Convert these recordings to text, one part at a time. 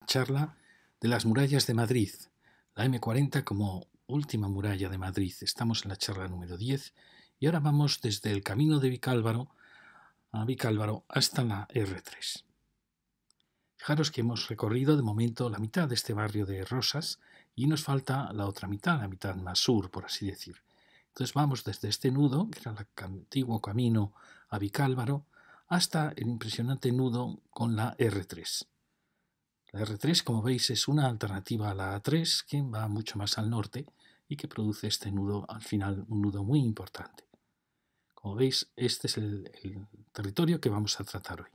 charla de las murallas de Madrid, la M40 como última muralla de Madrid. Estamos en la charla número 10 y ahora vamos desde el camino de Vicálvaro hasta la R3. Fijaros que hemos recorrido de momento la mitad de este barrio de Rosas y nos falta la otra mitad, la mitad más sur, por así decir. Entonces vamos desde este nudo, que era el antiguo camino a Vicálvaro, hasta el impresionante nudo con la R3. La R3, como veis, es una alternativa a la A3 que va mucho más al norte y que produce este nudo, al final, un nudo muy importante. Como veis, este es el territorio que vamos a tratar hoy.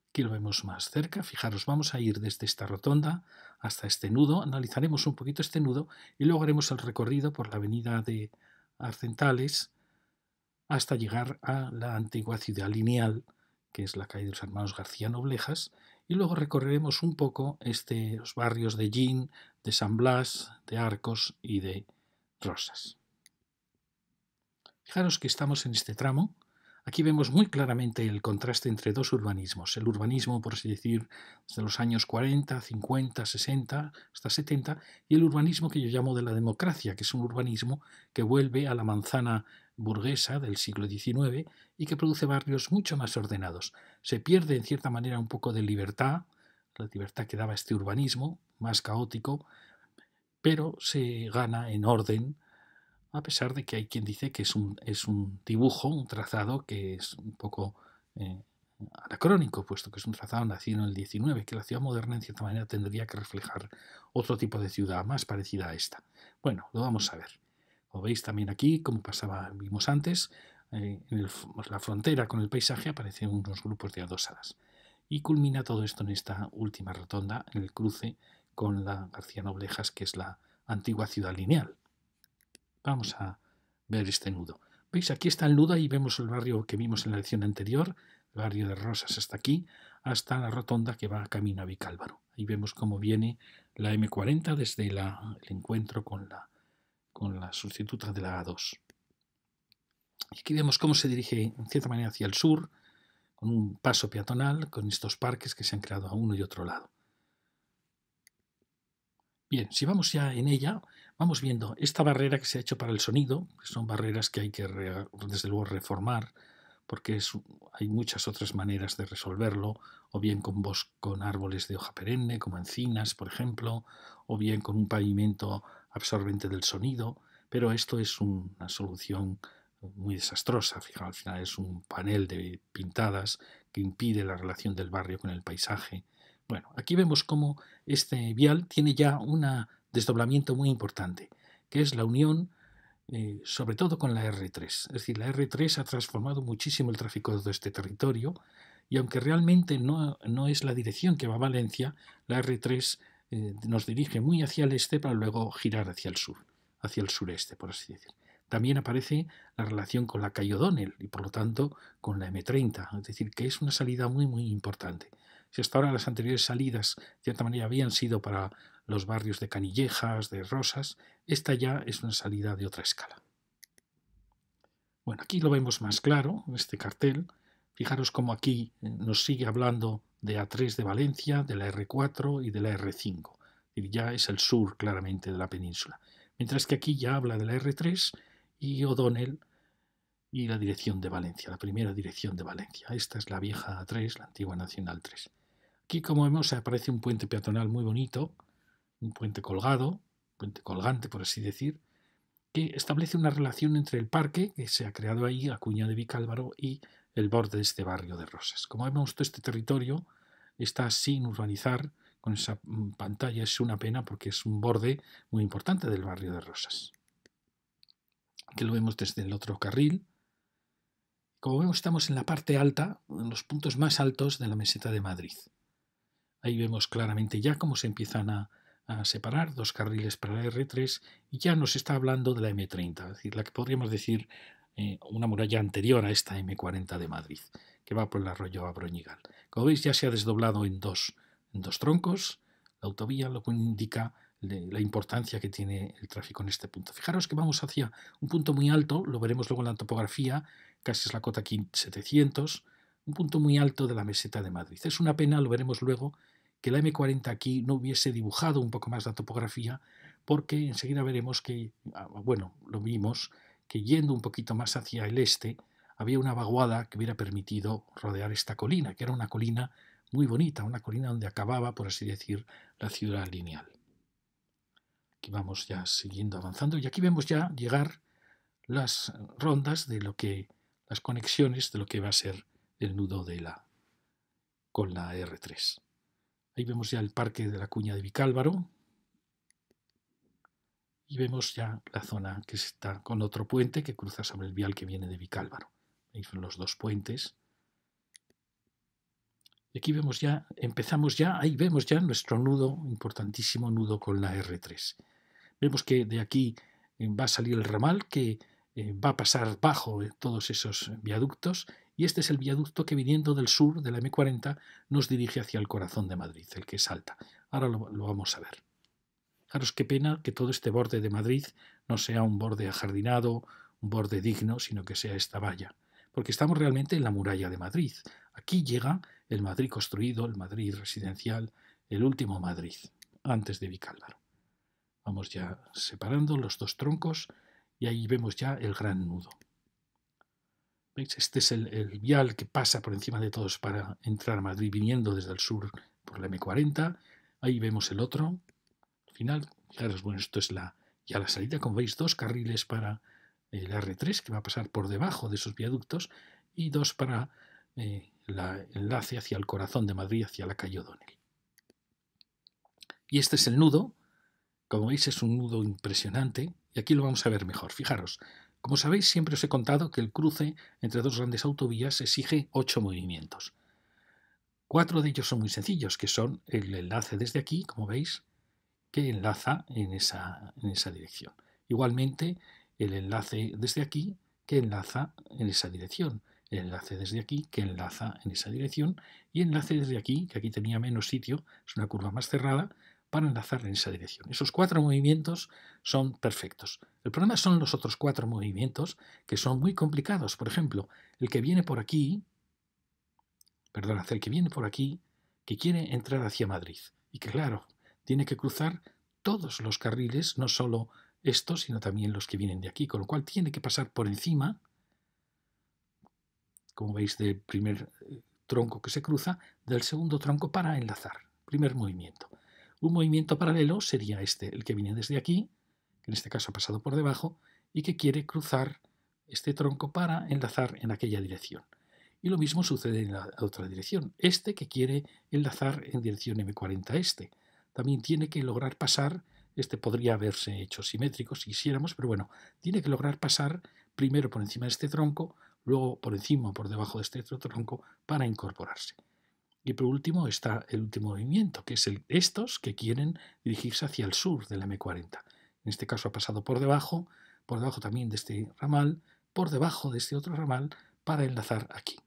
Aquí lo vemos más cerca. Fijaros, vamos a ir desde esta rotonda hasta este nudo. Analizaremos un poquito este nudo y luego haremos el recorrido por la avenida de Arcentales hasta llegar a la antigua ciudad lineal, que es la calle de los Hermanos García Noblejas, y luego recorreremos un poco los barrios de Gin, de San Blas, de Arcos y de Rosas. Fijaros que estamos en este tramo. Aquí vemos muy claramente el contraste entre dos urbanismos. El urbanismo, por así decir, desde los años 40, 50, 60, hasta 70, y el urbanismo que yo llamo de la democracia, que es un urbanismo que vuelve a la manzana burguesa del siglo XIX y que produce barrios mucho más ordenados. Se pierde en cierta manera un poco de libertad, la libertad que daba este urbanismo, más caótico, pero se gana en orden, a pesar de que hay quien dice que es un dibujo, un trazado que es un poco anacrónico, puesto que es un trazado nacido en el XIX, que la ciudad moderna en cierta manera tendría que reflejar otro tipo de ciudad más parecida a esta. Bueno, lo vamos a ver. Como veis también aquí, como vimos antes, en la frontera con el paisaje aparecen unos grupos de adosadas. Y culmina todo esto en esta última rotonda, en el cruce con la García Noblejas, que es la antigua ciudad lineal. Vamos a ver este nudo. ¿Veis? Aquí está el nudo y vemos el barrio que vimos en la lección anterior, el barrio de Rosas hasta aquí, hasta la rotonda que va camino a Vicálvaro. Ahí vemos cómo viene la M40 desde el encuentro con la sustituta de la A2. Y aquí vemos cómo se dirige en cierta manera hacia el sur, con un paso peatonal, con estos parques que se han creado a uno y otro lado. Bien, si vamos ya en ella, vamos viendo esta barrera que se ha hecho para el sonido, que son barreras que hay que, desde luego, reformar, porque hay muchas otras maneras de resolverlo, o bien con árboles de hoja perenne, como encinas, por ejemplo, o bien con un pavimento absorbente del sonido, pero esto es una solución muy desastrosa. Fijaos, al final es un panel de pintadas que impide la relación del barrio con el paisaje. Bueno, aquí vemos cómo este vial tiene ya un desdoblamiento muy importante, que es la unión sobre todo con la R3. Es decir, la R3 ha transformado muchísimo el tráfico de todo este territorio y aunque realmente no es la dirección que va a Valencia, la R3 nos dirige muy hacia el este para luego girar hacia el sur, hacia el sureste, por así decir. También aparece la relación con la calle O'Donnell y por lo tanto con la M30, es decir, que es una salida muy muy importante. Si hasta ahora las anteriores salidas de cierta manera habían sido para los barrios de Canillejas, de Rosas, esta ya es una salida de otra escala. Bueno, aquí lo vemos más claro, en este cartel. Fijaros cómo aquí nos sigue hablando de A3 de Valencia, de la R4 y de la R5. Y ya es el sur claramente de la península. Mientras que aquí ya habla de la R3 y O'Donnell y la dirección de Valencia, la primera dirección de Valencia. Esta es la vieja A3, la antigua Nacional 3. Aquí, como vemos, aparece un puente peatonal muy bonito, un puente colgado, puente colgante, por así decir, que establece una relación entre el parque que se ha creado ahí, la cuña de Vicálvaro, y el borde de este barrio de Rosas. Como vemos, todo este territorio está sin urbanizar, con esa pantalla es una pena porque es un borde muy importante del barrio de Rosas. Aquí lo vemos desde el otro carril. Como vemos, estamos en la parte alta, en los puntos más altos de la meseta de Madrid. Ahí vemos claramente ya cómo se empiezan a separar dos carriles para la R3 y ya nos está hablando de la M30, es decir, la que podríamos decir una muralla anterior a esta M40 de Madrid, que va por el arroyo Abroñigal. Como veis, ya se ha desdoblado en dos troncos la autovía, lo que indica la importancia que tiene el tráfico en este punto. Fijaros que vamos hacia un punto muy alto, lo veremos luego en la topografía, casi es la cota 700, un punto muy alto de la meseta de Madrid. Es una pena, lo veremos luego, que la M40 aquí no hubiese dibujado un poco más la topografía, porque enseguida veremos que, bueno, lo vimos, que yendo un poquito más hacia el este, había una vaguada que hubiera permitido rodear esta colina, que era una colina muy bonita, una colina donde acababa, por así decir, la ciudad lineal. Aquí vamos ya siguiendo avanzando y aquí vemos ya llegar las rondas de lo que, las conexiones de lo que va a ser el nudo de con la R3. Ahí vemos ya el parque de la Cuña de Vicálvaro y vemos ya la zona que está con otro puente que cruza sobre el vial que viene de Vicálvaro. Ahí son los dos puentes. Y aquí vemos ya, empezamos ya, ahí vemos ya nuestro nudo, importantísimo nudo con la R3. Vemos que de aquí va a salir el ramal que va a pasar bajo todos esos viaductos y este es el viaducto que viniendo del sur de la M40 nos dirige hacia el corazón de Madrid, el que salta. Ahora lo vamos a ver. Fijaros qué pena que todo este borde de Madrid no sea un borde ajardinado, un borde digno, sino que sea esta valla. Porque estamos realmente en la muralla de Madrid. Aquí llega el Madrid construido, el Madrid residencial, el último Madrid, antes de Vicálvaro. Vamos ya separando los dos troncos y ahí vemos ya el gran nudo. ¿Veis? Este es el vial que pasa por encima de todos para entrar a Madrid viniendo desde el sur por la M40. Ahí vemos el otro. Al final, fijaros, bueno, esto es ya la salida. Como veis, dos carriles para el R3 que va a pasar por debajo de esos viaductos y dos para el enlace hacia el corazón de Madrid, hacia la calle O'Donnell. Y este es el nudo. Como veis es un nudo impresionante y aquí lo vamos a ver mejor. Fijaros, como sabéis siempre os he contado que el cruce entre dos grandes autovías exige 8 movimientos. 4 de ellos son muy sencillos, que son el enlace desde aquí, como veis, que enlaza en esa dirección. Igualmente el enlace desde aquí que enlaza en esa dirección. El enlace desde aquí que enlaza en esa dirección y enlace desde aquí, que aquí tenía menos sitio, es una curva más cerrada, para enlazar en esa dirección. Esos 4 movimientos son perfectos. El problema son los otros 4 movimientos que son muy complicados. Por ejemplo, el que viene por aquí, el que viene por aquí, que quiere entrar hacia Madrid y que claro, tiene que cruzar todos los carriles, no solo estos, sino también los que vienen de aquí, con lo cual tiene que pasar por encima, como veis, del primer tronco que se cruza, del segundo tronco para enlazar. Primer movimiento. Un movimiento paralelo sería este, el que viene desde aquí, que en este caso ha pasado por debajo, y que quiere cruzar este tronco para enlazar en aquella dirección. Y lo mismo sucede en la otra dirección. Este que quiere enlazar en dirección M40 este. También tiene que lograr pasar, este podría haberse hecho simétrico si quisiéramos, pero bueno, tiene que lograr pasar primero por encima de este tronco, luego por encima o por debajo de este otro tronco para incorporarse. Y por último está el último movimiento, que es estos que quieren dirigirse hacia el sur de la M40. En este caso ha pasado por debajo también de este ramal, por debajo de este otro ramal, para enlazar aquí.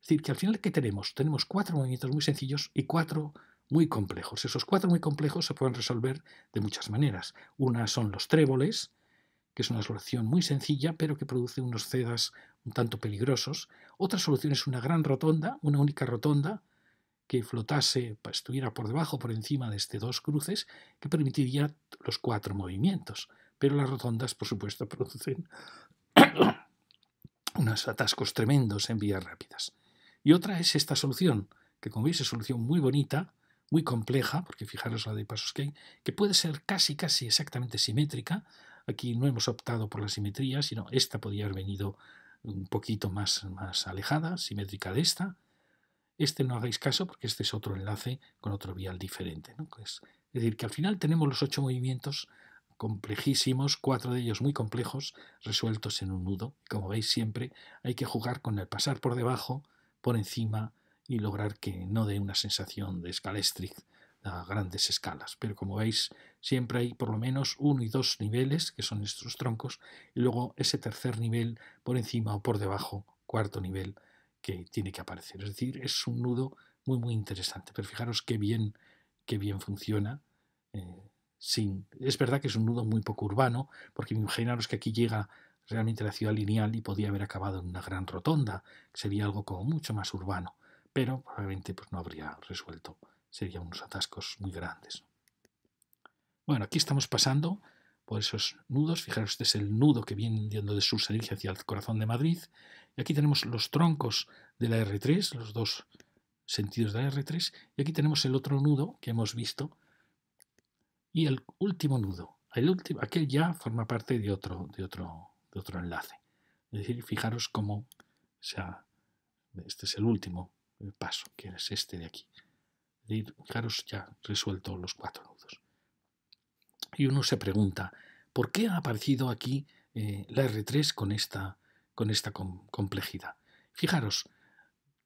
Es decir, que al final, ¿qué tenemos? Tenemos 4 movimientos muy sencillos y 4 muy complejos. Esos 4 muy complejos se pueden resolver de muchas maneras. Una son los tréboles, que es una solución muy sencilla, pero que produce unos cedas un tanto peligrosos. Otra solución es una gran rotonda, una única rotonda, que flotase, estuviera por debajo, por encima de estos dos cruces, que permitiría los 4 movimientos. Pero las rotondas, por supuesto, producen unos atascos tremendos en vías rápidas. Y otra es esta solución, que como veis es solución muy bonita, muy compleja, porque fijaros la de pasos que puede ser casi exactamente simétrica. Aquí no hemos optado por la simetría, sino esta podría haber venido un poquito más alejada, simétrica de esta. Este no hagáis caso porque este es otro enlace con otro vial diferente, ¿no? Es decir, que al final tenemos los 8 movimientos complejísimos, 4 de ellos muy complejos, resueltos en un nudo. Como veis siempre hay que jugar con el pasar por debajo, por encima y lograr que no dé una sensación de Scalestrick a grandes escalas. Pero como veis siempre hay por lo menos 1 y 2 niveles, que son estos troncos, y luego ese tercer nivel por encima o por debajo, cuarto nivel, que tiene que aparecer. Es decir, es un nudo muy interesante. Pero fijaros qué bien funciona. Es verdad que es un nudo muy poco urbano, porque imaginaros que aquí llega realmente la ciudad lineal y podía haber acabado en una gran rotonda, que sería algo como mucho más urbano, pero probablemente pues, no habría resuelto, serían unos atascos muy grandes. Bueno, aquí estamos pasando por esos nudos. Fijaros, este es el nudo que viene yendo de sur Galicia hacia el corazón de Madrid. Y aquí tenemos los troncos de la R3, los dos sentidos de la R3. Y aquí tenemos el otro nudo que hemos visto. Y el último nudo. Aquel ya forma parte de otro enlace. Es decir, fijaros cómo, o sea, este es el último paso, que es este de aquí. Es decir, fijaros ya resuelto los 4 nudos. Y uno se pregunta, ¿por qué ha aparecido aquí la R3 con esta complejidad? Fijaros,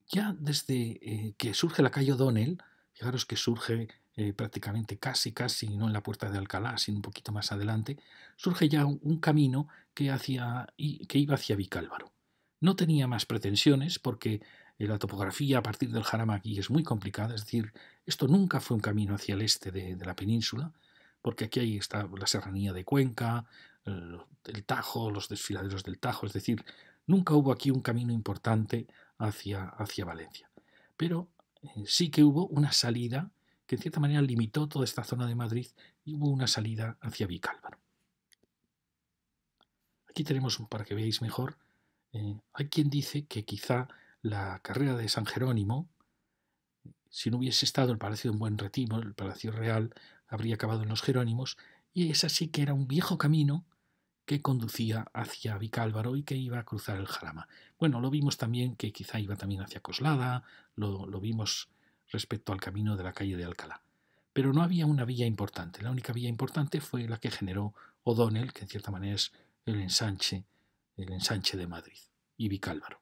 ya desde que surge la calle O'Donnell, fijaros que surge prácticamente casi, no en la puerta de Alcalá, sino un poquito más adelante, surge ya un camino que iba hacia Vicálvaro. No tenía más pretensiones porque la topografía a partir del Jarama aquí es muy complicada, es decir, esto nunca fue un camino hacia el este de la península, porque aquí está la serranía de Cuenca, el Tajo, los desfiladeros del Tajo, es decir, nunca hubo aquí un camino importante hacia Valencia. Pero sí que hubo una salida que en cierta manera limitó toda esta zona de Madrid y hubo una salida hacia Vicálvaro. Aquí tenemos, para que veáis mejor, hay quien dice que quizá la carrera de San Jerónimo, si no hubiese estado el Palacio de un Buen Retiro, el Palacio Real, habría acabado en los Jerónimos, y esa sí que era un viejo camino que conducía hacia Vicálvaro y que iba a cruzar el Jarama. Bueno, lo vimos también que quizá iba también hacia Coslada, lo vimos respecto al camino de la calle de Alcalá. Pero no había una vía importante. La única vía importante fue la que generó O'Donnell, que en cierta manera es el ensanche de Madrid y Vicálvaro.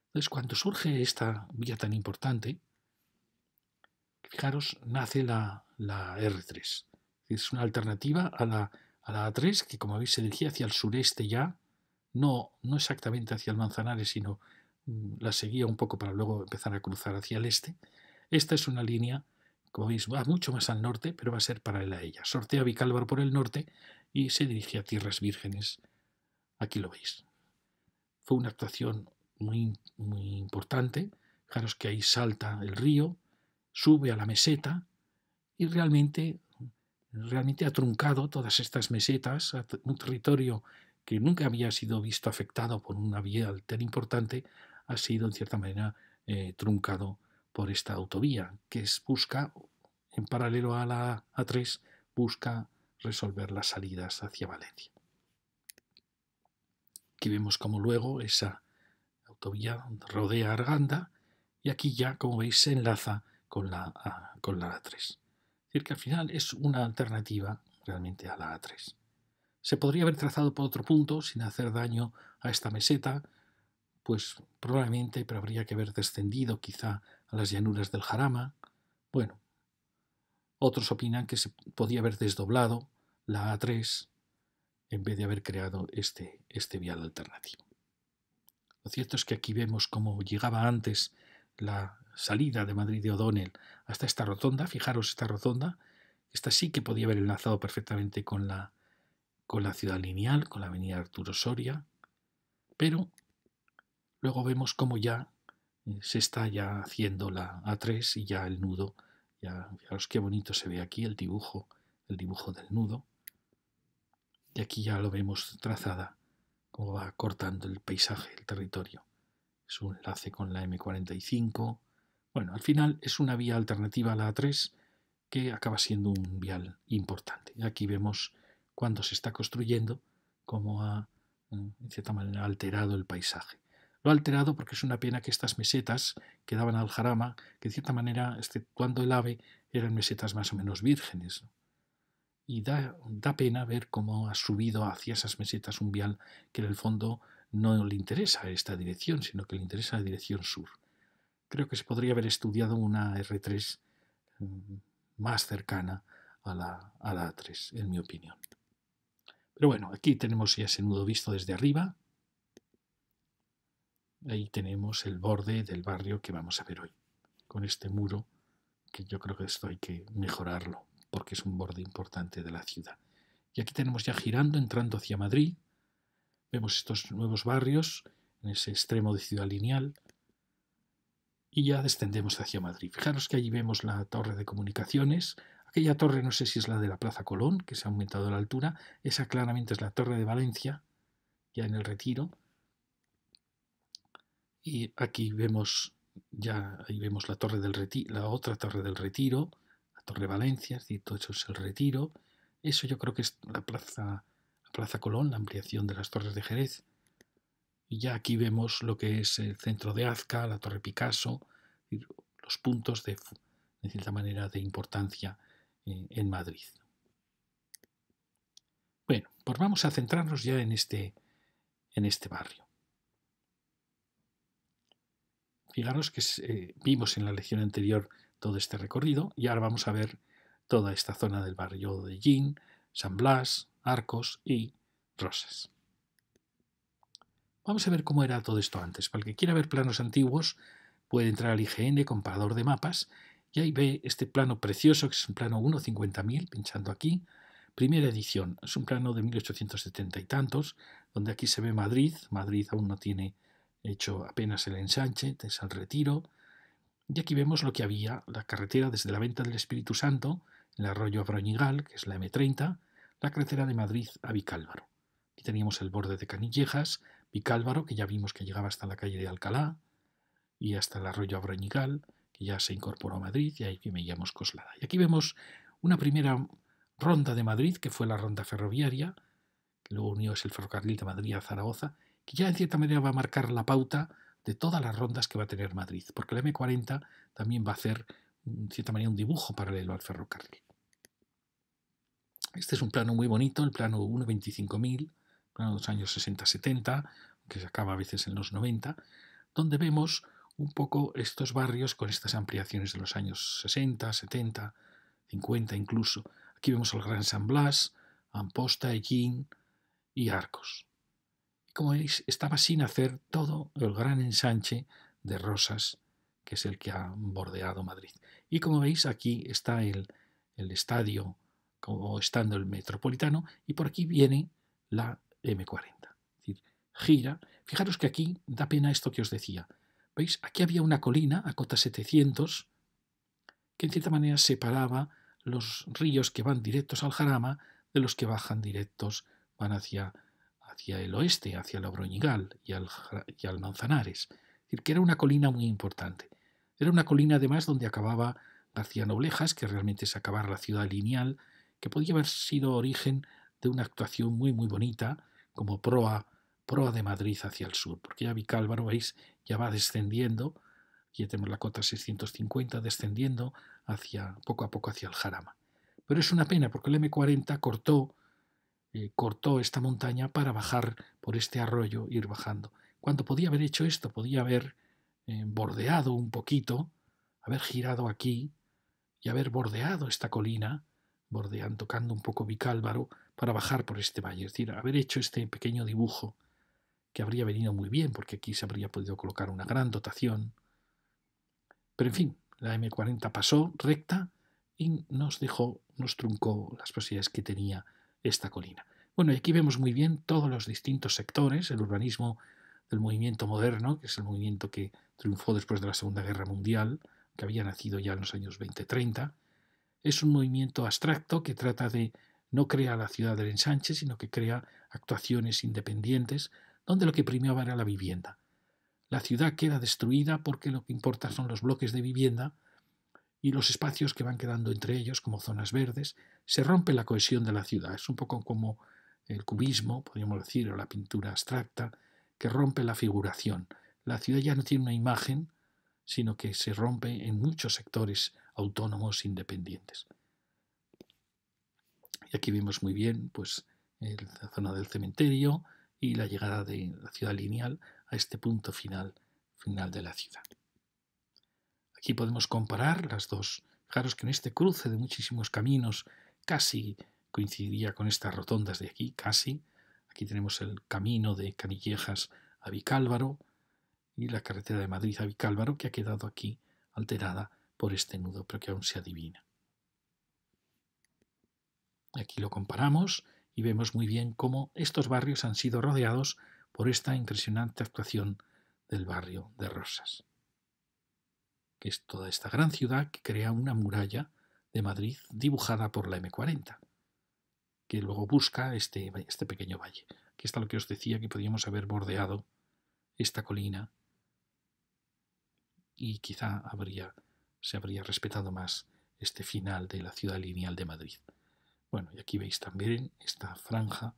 Entonces, cuando surge esta vía tan importante, fijaros, nace la R3. Es una alternativa a la A3, que como veis se dirigía hacia el sureste ya, no exactamente hacia el Manzanares, sino la seguía un poco para luego empezar a cruzar hacia el este. Esta es una línea, como veis, va mucho más al norte, pero va a ser paralela a ella. Sortea Vicálvaro por el norte y se dirige a Tierras Vírgenes. Aquí lo veis. Fue una actuación muy importante. Fijaros que ahí salta el río, sube a la meseta y realmente ha truncado todas estas mesetas, un territorio que nunca había sido visto afectado por una vía tan importante, ha sido en cierta manera truncado por esta autovía, que busca, en paralelo a la A3, busca resolver las salidas hacia Valencia. Aquí vemos como luego esa autovía rodea Arganda y aquí ya, como veis, se enlaza con la A3. Es decir, que al final es una alternativa realmente a la A3. Se podría haber trazado por otro punto sin hacer daño a esta meseta, pues probablemente, pero habría que haber descendido quizá a las llanuras del Jarama. Bueno, otros opinan que se podía haber desdoblado la A3 en vez de haber creado este vial alternativo. Lo cierto es que aquí vemos cómo llegaba antes la salida de Madrid de O'Donnell hasta esta rotonda. Fijaros esta rotonda. Esta sí que podía haber enlazado perfectamente con la ciudad lineal, con la avenida Arturo Soria, pero luego vemos cómo ya se está ya haciendo la A3 y ya el nudo. Ya, fijaros qué bonito se ve aquí el dibujo del nudo. Y aquí ya lo vemos trazada, cómo va cortando el paisaje, el territorio. Es un enlace con la M45. Bueno, al final es una vía alternativa a la A3 que acaba siendo un vial importante. Aquí vemos cuando se está construyendo cómo ha, en cierta manera, alterado el paisaje. Lo ha alterado porque es una pena que estas mesetas que daban al Jarama, que en cierta manera, exceptuando el AVE, eran mesetas más o menos vírgenes. Y da pena ver cómo ha subido hacia esas mesetas un vial que en el fondo no le interesa esta dirección, sino que le interesa la dirección sur. Creo que se podría haber estudiado una R3 más cercana a la A3, en mi opinión. Pero bueno, aquí tenemos ya ese nudo visto desde arriba. Ahí tenemos el borde del barrio que vamos a ver hoy, con este muro, que yo creo que esto hay que mejorarlo, porque es un borde importante de la ciudad. Y aquí tenemos ya girando, entrando hacia Madrid, Vemos estos nuevos barrios en ese extremo de Ciudad Lineal y ya descendemos hacia Madrid. Fijaros que allí vemos la torre de comunicaciones. Aquella torre no sé si es la de la Plaza Colón, que se ha aumentado la altura. Esa claramente es la torre de Valencia, ya en el Retiro. Y aquí vemos ya ahí vemos la torre del Retiro, la otra torre del Retiro, la torre de Valencia, es decir, todo eso es el Retiro. Eso yo creo que es la Plaza Colón, la ampliación de las torres de Jerez. Y ya aquí vemos lo que es el centro de Azca, la Torre Picasso, los puntos de cierta manera de importancia en Madrid. Bueno, pues vamos a centrarnos ya en este barrio. Fijaros que vimos en la lección anterior todo este recorrido y ahora vamos a ver toda esta zona del barrio de Llín, San Blas, Arcos y Rosas. Vamos a ver cómo era todo esto antes. Para el que quiera ver planos antiguos, puede entrar al IGN, comparador de mapas, y ahí ve este plano precioso, que es un plano 1.50.000, pinchando aquí. Primera edición, es un plano de 1870 y tantos, donde aquí se ve Madrid. Madrid aún no tiene hecho apenas el ensanche, es el Retiro. Y aquí vemos lo que había, la carretera desde la Venta del Espíritu Santo, el arroyo Abroñigal, que es la M30, la carretera de Madrid a Vicálvaro. Aquí teníamos el borde de Canillejas, Vicálvaro, que ya vimos que llegaba hasta la calle de Alcalá, y hasta el arroyo Abroñigal, que ya se incorporó a Madrid, y ahí veíamos Coslada. Y aquí vemos una primera ronda de Madrid, que fue la ronda ferroviaria, que luego unió es el ferrocarril de Madrid a Zaragoza, que ya en cierta manera va a marcar la pauta de todas las rondas que va a tener Madrid, porque la M40 también va a hacer, en cierta manera, un dibujo paralelo al ferrocarril. Este es un plano muy bonito, el plano 1.25.000, plano de los años 60-70, que se acaba a veces en los 90, donde vemos un poco estos barrios con estas ampliaciones de los años 60, 70, 50 incluso. Aquí vemos el Gran San Blas, Amposta, Ellín y Arcos. Y como veis, estaba sin hacer todo el gran ensanche de Rosas, que es el que ha bordeado Madrid. Y como veis, aquí está el estadio, como estando el Metropolitano, y por aquí viene la M40. Es decir, gira. Fijaros que aquí da pena esto que os decía. ¿Veis? Aquí había una colina a cota 700 que en cierta manera separaba los ríos que van directos al Jarama de los que bajan directos, van hacia el oeste, hacia el Abroñigal y al Manzanares. Es decir, que era una colina muy importante. Era una colina además donde acababa García Noblejas, que realmente es acabar la ciudad lineal, que podía haber sido origen de una actuación muy muy bonita como proa de Madrid hacia el sur, porque ya Vicálvaro, veis, ya va descendiendo, ya tenemos la cota 650 descendiendo poco a poco hacia el Jarama. Pero es una pena porque el M40 cortó esta montaña para bajar por este arroyo, ir bajando. Cuando podía haber hecho esto, podía haber bordeado un poquito, haber girado aquí y haber bordeado esta colina, tocando un poco Vicálvaro, para bajar por este valle. Es decir, haber hecho este pequeño dibujo que habría venido muy bien, porque aquí se habría podido colocar una gran dotación. Pero en fin, la M40 pasó recta y nos truncó las posibilidades que tenía esta colina. Bueno, y aquí vemos muy bien todos los distintos sectores, el urbanismo del movimiento moderno, que es el movimiento que triunfó después de la Segunda Guerra Mundial, que había nacido ya en los años 20-30. Es un movimiento abstracto que trata de no crear la ciudad del ensanche, sino que crea actuaciones independientes, donde lo que primaba era la vivienda. La ciudad queda destruida porque lo que importa son los bloques de vivienda y los espacios que van quedando entre ellos como zonas verdes. Se rompe la cohesión de la ciudad. Es un poco como el cubismo, podríamos decir, o la pintura abstracta, que rompe la figuración. La ciudad ya no tiene una imagen, sino que se rompe en muchos sectores autónomos independientes. Y aquí vemos muy bien pues, la zona del cementerio y la llegada de la ciudad lineal a este punto final de la ciudad. Aquí podemos comparar las dos. Fijaros que en este cruce de muchísimos caminos casi coincidiría con estas rotondas de aquí, casi. Aquí tenemos el camino de Canillejas a Vicálvaro y la carretera de Madrid a Vicálvaro, que ha quedado aquí alterada por este nudo, pero que aún se adivina. Aquí lo comparamos y vemos muy bien cómo estos barrios han sido rodeados por esta impresionante actuación del barrio de Rosas, que es toda esta gran ciudad que crea una muralla de Madrid dibujada por la M40, que luego busca este pequeño valle. Aquí está lo que os decía, que podíamos haber bordeado esta colina y quizá se habría respetado más este final de la ciudad lineal de Madrid. Bueno, y aquí veis también esta franja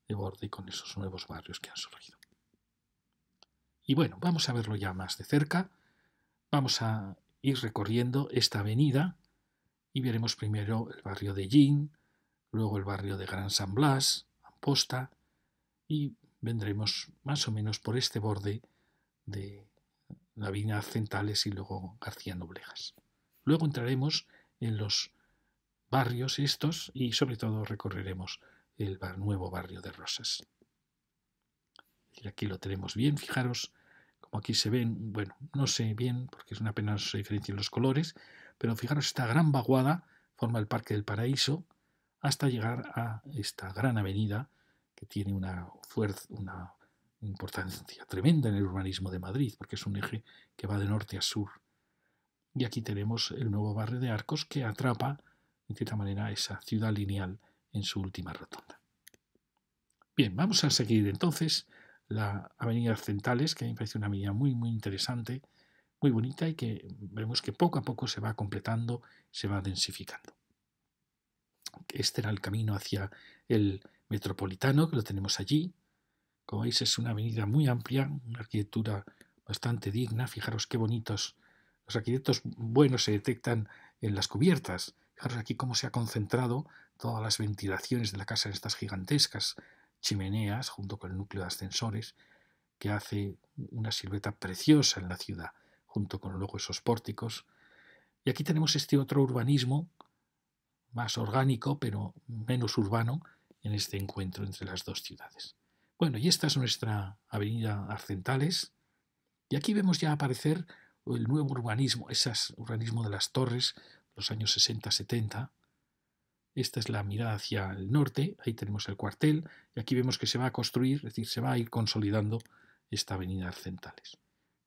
de borde con esos nuevos barrios que han surgido. Y bueno, vamos a verlo ya más de cerca. Vamos a ir recorriendo esta avenida y veremos primero el barrio de Llín, luego el barrio de Gran San Blas, Amposta, y vendremos más o menos por este borde de la avenida Arcentales y luego García Noblejas. Luego entraremos en los barrios estos y sobre todo recorreremos el nuevo barrio de Rosas. Aquí lo tenemos bien, fijaros como aquí se ven, bueno, no sé bien porque es una pena no se diferencian los colores, pero fijaros esta gran vaguada forma el Parque del Paraíso hasta llegar a esta gran avenida que tiene una importancia tremenda en el urbanismo de Madrid, porque es un eje que va de norte a sur. Y aquí tenemos el nuevo barrio de Arcos que atrapa, en cierta manera, esa ciudad lineal en su última rotonda. Bien, vamos a seguir entonces la avenida Arcentales, que a mí me parece una avenida muy, muy interesante, muy bonita y que vemos que poco a poco se va completando, se va densificando. Este era el camino hacia el Metropolitano, que lo tenemos allí. Como veis es una avenida muy amplia, una arquitectura bastante digna. Fijaros qué bonitos. Los arquitectos buenos se detectan en las cubiertas. Fijaros aquí cómo se ha concentrado todas las ventilaciones de la casa en estas gigantescas chimeneas, junto con el núcleo de ascensores, que hace una silueta preciosa en la ciudad, junto con luego esos pórticos. Y aquí tenemos este otro urbanismo, más orgánico, pero menos urbano, en este encuentro entre las dos ciudades. Bueno, y esta es nuestra avenida Arcentales, y aquí vemos ya aparecer el nuevo urbanismo, ese urbanismo de las torres, los años 60-70. Esta es la mirada hacia el norte, ahí tenemos el cuartel, y aquí vemos que se va a construir, es decir, se va a ir consolidando esta avenida Arcentales.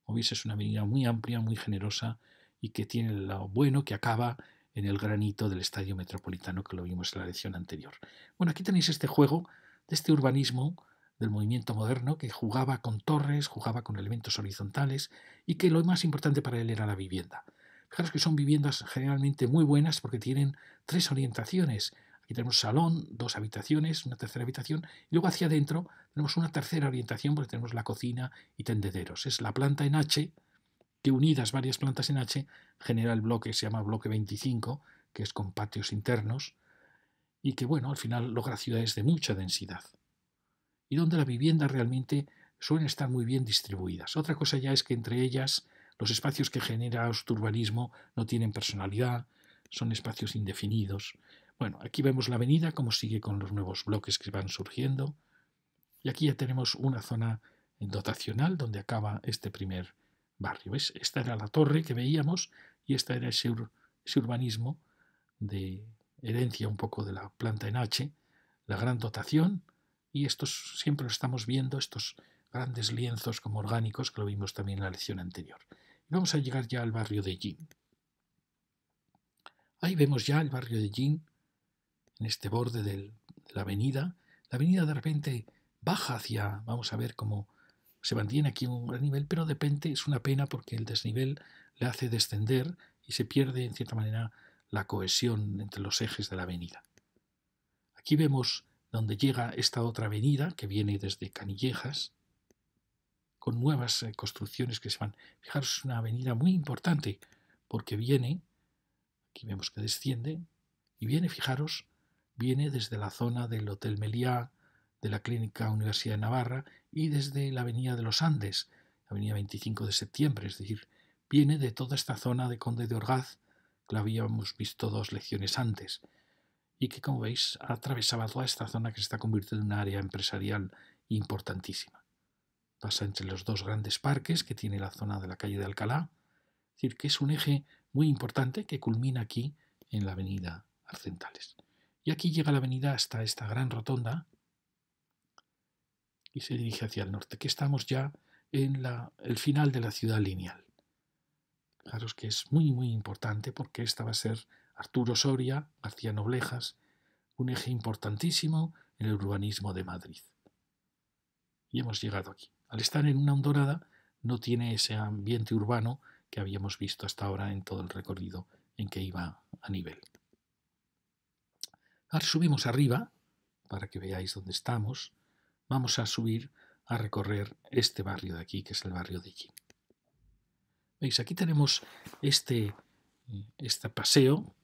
Como veis, es una avenida muy amplia, muy generosa, y que tiene lo bueno que acaba en el granito del Estadio Metropolitano, que lo vimos en la lección anterior. Bueno, aquí tenéis este juego de este urbanismo del movimiento moderno que jugaba con torres, jugaba con elementos horizontales y que lo más importante para él era la vivienda. Fijaros que son viviendas generalmente muy buenas porque tienen 3 orientaciones. Aquí tenemos salón, 2 habitaciones, una tercera habitación y luego hacia adentro tenemos una tercera orientación porque tenemos la cocina y tendederos. Es la planta en H, que unidas varias plantas en H genera el bloque que se llama bloque 25, que es con patios internos y que, bueno, al final logra ciudades de mucha densidad y donde la vivienda realmente suelen estar muy bien distribuidas. Otra cosa ya es que entre ellas los espacios que genera este urbanismo no tienen personalidad, son espacios indefinidos. Bueno, aquí vemos la avenida, cómo sigue con los nuevos bloques que van surgiendo. Y aquí ya tenemos una zona dotacional donde acaba este primer barrio. ¿Ves? Esta era la torre que veíamos y esta era ese urbanismo de herencia un poco de la planta en H, la gran dotación, y estos siempre lo estamos viendo, estos grandes lienzos como orgánicos que lo vimos también en la lección anterior. Y vamos a llegar ya al barrio de Llín. Ahí vemos ya el barrio de Llín, en este borde de la avenida. La avenida de repente baja hacia, vamos a ver cómo se mantiene aquí un gran nivel, pero de repente es una pena porque el desnivel le hace descender y se pierde en cierta manera la cohesión entre los ejes de la avenida. Aquí vemos donde llega esta otra avenida que viene desde Canillejas, con nuevas construcciones que se van. Fijaros, es una avenida muy importante porque viene, aquí vemos que desciende, y viene, fijaros, viene desde la zona del Hotel Meliá, de la Clínica Universidad de Navarra y desde la Avenida de los Andes, la Avenida 25 de septiembre, es decir, viene de toda esta zona de Conde de Orgaz, que la habíamos visto 2 lecciones antes, y que, como veis, atravesaba toda esta zona que se está convirtiendo en un área empresarial importantísima. Pasa entre los 2 grandes parques que tiene la zona de la calle de Alcalá, es decir, que es un eje muy importante que culmina aquí en la avenida Arcentales. Y aquí llega la avenida hasta esta gran rotonda y se dirige hacia el norte, que estamos ya en el final de la ciudad lineal. Fijaros que es muy, muy importante porque esta va a ser Arturo Soria, García Noblejas, un eje importantísimo en el urbanismo de Madrid. Y hemos llegado aquí. Al estar en una hondonada no tiene ese ambiente urbano que habíamos visto hasta ahora en todo el recorrido en que iba a nivel. Ahora subimos arriba, para que veáis dónde estamos. Vamos a subir a recorrer este barrio de aquí, que es el barrio de Illín. ¿Veis? Aquí tenemos este paseo,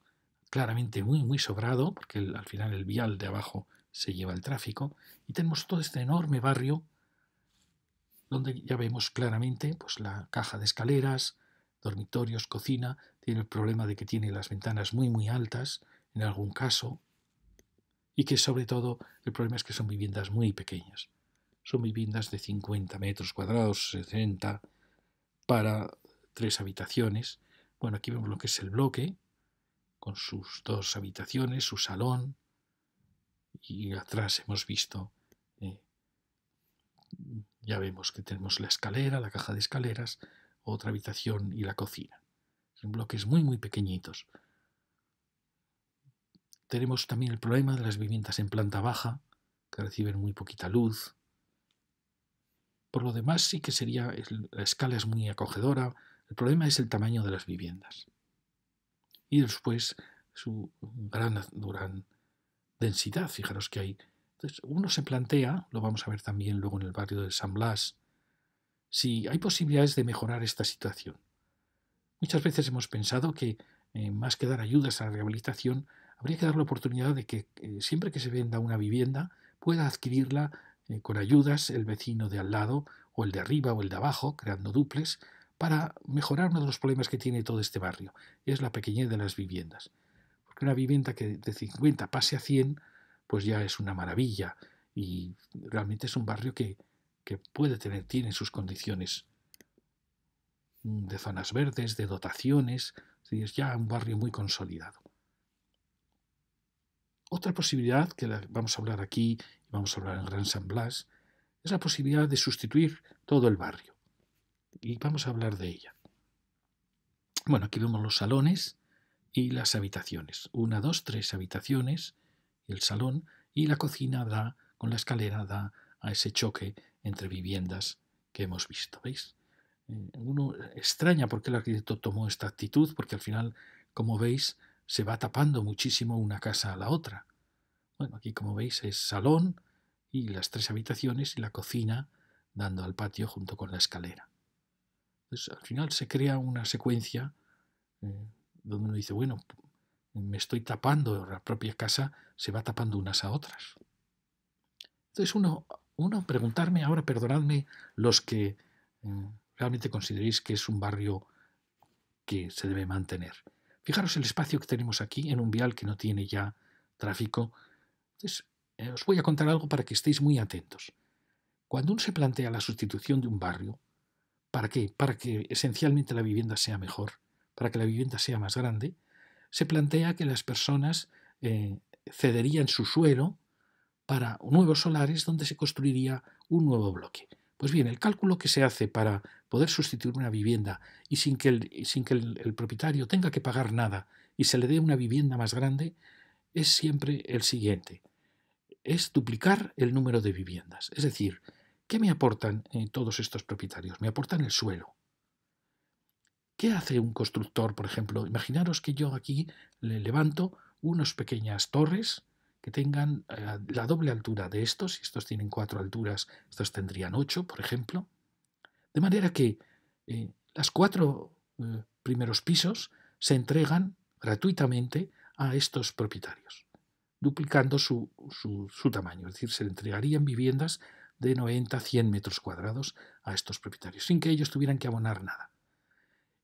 claramente muy, muy sobrado, porque al final el vial de abajo se lleva el tráfico, y tenemos todo este enorme barrio donde ya vemos claramente pues, la caja de escaleras, dormitorios, cocina. Tiene el problema de que tiene las ventanas muy, muy altas, en algún caso, y que sobre todo el problema es que son viviendas muy pequeñas. Son viviendas de 50 metros cuadrados, 60, para 3 habitaciones. Bueno, aquí vemos lo que es el bloque, con sus 2 habitaciones, su salón, y atrás hemos visto, ya vemos que tenemos la escalera, la caja de escaleras, otra habitación y la cocina. Son bloques muy, muy pequeñitos. Tenemos también el problema de las viviendas en planta baja, que reciben muy poquita luz. Por lo demás, sí que la escala es muy acogedora. El problema es el tamaño de las viviendas. Y después su gran densidad. Fijaros que hay. Entonces, uno se plantea, lo vamos a ver también luego en el barrio de San Blas, si hay posibilidades de mejorar esta situación. Muchas veces hemos pensado que más que dar ayudas a la rehabilitación, habría que dar la oportunidad de que siempre que se venda una vivienda pueda adquirirla con ayudas el vecino de al lado o el de arriba o el de abajo, creando duples, para mejorar uno de los problemas que tiene todo este barrio, y es la pequeñez de las viviendas. Porque una vivienda que de 50 pase a 100, pues ya es una maravilla, y realmente es un barrio que tiene sus condiciones de zonas verdes, de dotaciones, es ya un barrio muy consolidado. Otra posibilidad, que vamos a hablar aquí, y vamos a hablar en Gran San Blas, es la posibilidad de sustituir todo el barrio. Y vamos a hablar de ella. Bueno, aquí vemos los salones y las habitaciones. 1, 2, 3 habitaciones, el salón, y la cocina con la escalera da a ese choque entre viviendas que hemos visto. ¿Veis? Uno extraña por qué el arquitecto tomó esta actitud, porque al final, como veis, se va tapando muchísimo una casa a la otra. Bueno, aquí como veis es salón y las 3 habitaciones y la cocina dando al patio junto con la escalera. Entonces, al final se crea una secuencia donde uno dice, bueno, me estoy tapando, la propia casa se va tapando unas a otras. Entonces uno preguntarme ahora, perdonadme, los que realmente consideréis que es un barrio que se debe mantener. Fijaros el espacio que tenemos aquí en un vial que no tiene ya tráfico. Entonces, os voy a contar algo para que estéis muy atentos. Cuando uno se plantea la sustitución de un barrio, ¿para qué? Para que esencialmente la vivienda sea mejor, para que la vivienda sea más grande, se plantea que las personas cederían su suelo para nuevos solares donde se construiría un nuevo bloque. Pues bien, el cálculo que se hace para poder sustituir una vivienda y sin que el propietario tenga que pagar nada y se le dé una vivienda más grande es siempre el siguiente. Es duplicar el número de viviendas. Es decir, ¿qué me aportan todos estos propietarios? Me aportan el suelo. ¿Qué hace un constructor, por ejemplo? Imaginaros que yo aquí le levanto unas pequeñas torres que tengan la doble altura de estos. Si estos tienen 4 alturas, estos tendrían 8, por ejemplo. De manera que las 4 primeros pisos se entregan gratuitamente a estos propietarios, duplicando su tamaño. Es decir, se le entregarían viviendas de 90 a 100 metros cuadrados a estos propietarios, sin que ellos tuvieran que abonar nada.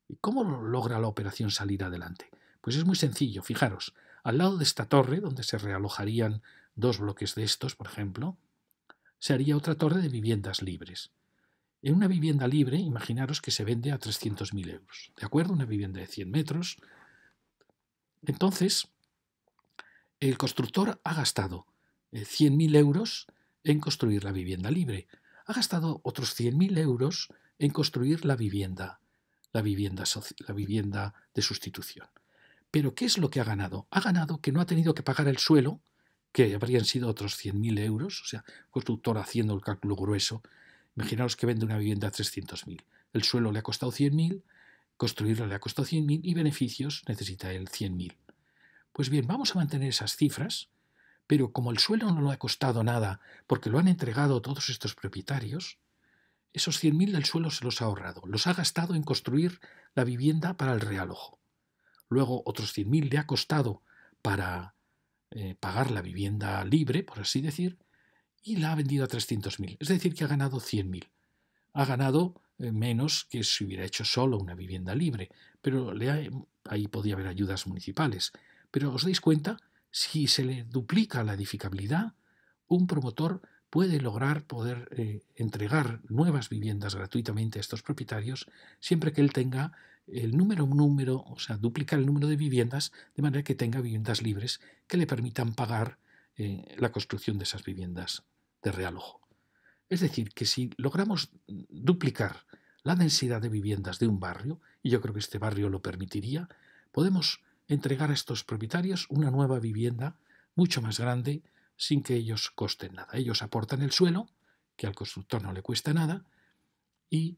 ¿Y cómo logra la operación salir adelante? Pues es muy sencillo, fijaros, al lado de esta torre, donde se realojarían 2 bloques de estos, por ejemplo, se haría otra torre de viviendas libres. En una vivienda libre, imaginaros que se vende a 300.000 euros, ¿de acuerdo? Una vivienda de 100 metros. Entonces, el constructor ha gastado 100.000 euros en construir la vivienda libre. Ha gastado otros 100.000 euros en construir la vivienda de sustitución. Pero ¿qué es lo que ha ganado? Ha ganado que no ha tenido que pagar el suelo, que habrían sido otros 100.000 euros, o sea, constructor haciendo el cálculo grueso. Imaginaos que vende una vivienda a 300.000. El suelo le ha costado 100.000, construirla le ha costado 100.000 y beneficios necesita él 100.000. Pues bien, vamos a mantener esas cifras, pero como el suelo no le ha costado nada porque lo han entregado todos estos propietarios, esos 100.000 del suelo se los ha ahorrado, los ha gastado en construir la vivienda para el realojo. Luego otros 100.000 le ha costado para pagar la vivienda libre, por así decir, y la ha vendido a 300.000. Es decir, que ha ganado 100.000. Ha ganado menos que si hubiera hecho solo una vivienda libre, pero ahí podía haber ayudas municipales. Pero os dais cuenta, si se le duplica la edificabilidad, un promotor puede lograr poder entregar nuevas viviendas gratuitamente a estos propietarios siempre que él tenga el número, o sea, duplicar el número de viviendas de manera que tenga viviendas libres que le permitan pagar la construcción de esas viviendas de realojo. Es decir, que si logramos duplicar la densidad de viviendas de un barrio, y yo creo que este barrio lo permitiría, podemos entregar a estos propietarios una nueva vivienda mucho más grande sin que ellos costen nada. Ellos aportan el suelo, que al constructor no le cuesta nada, y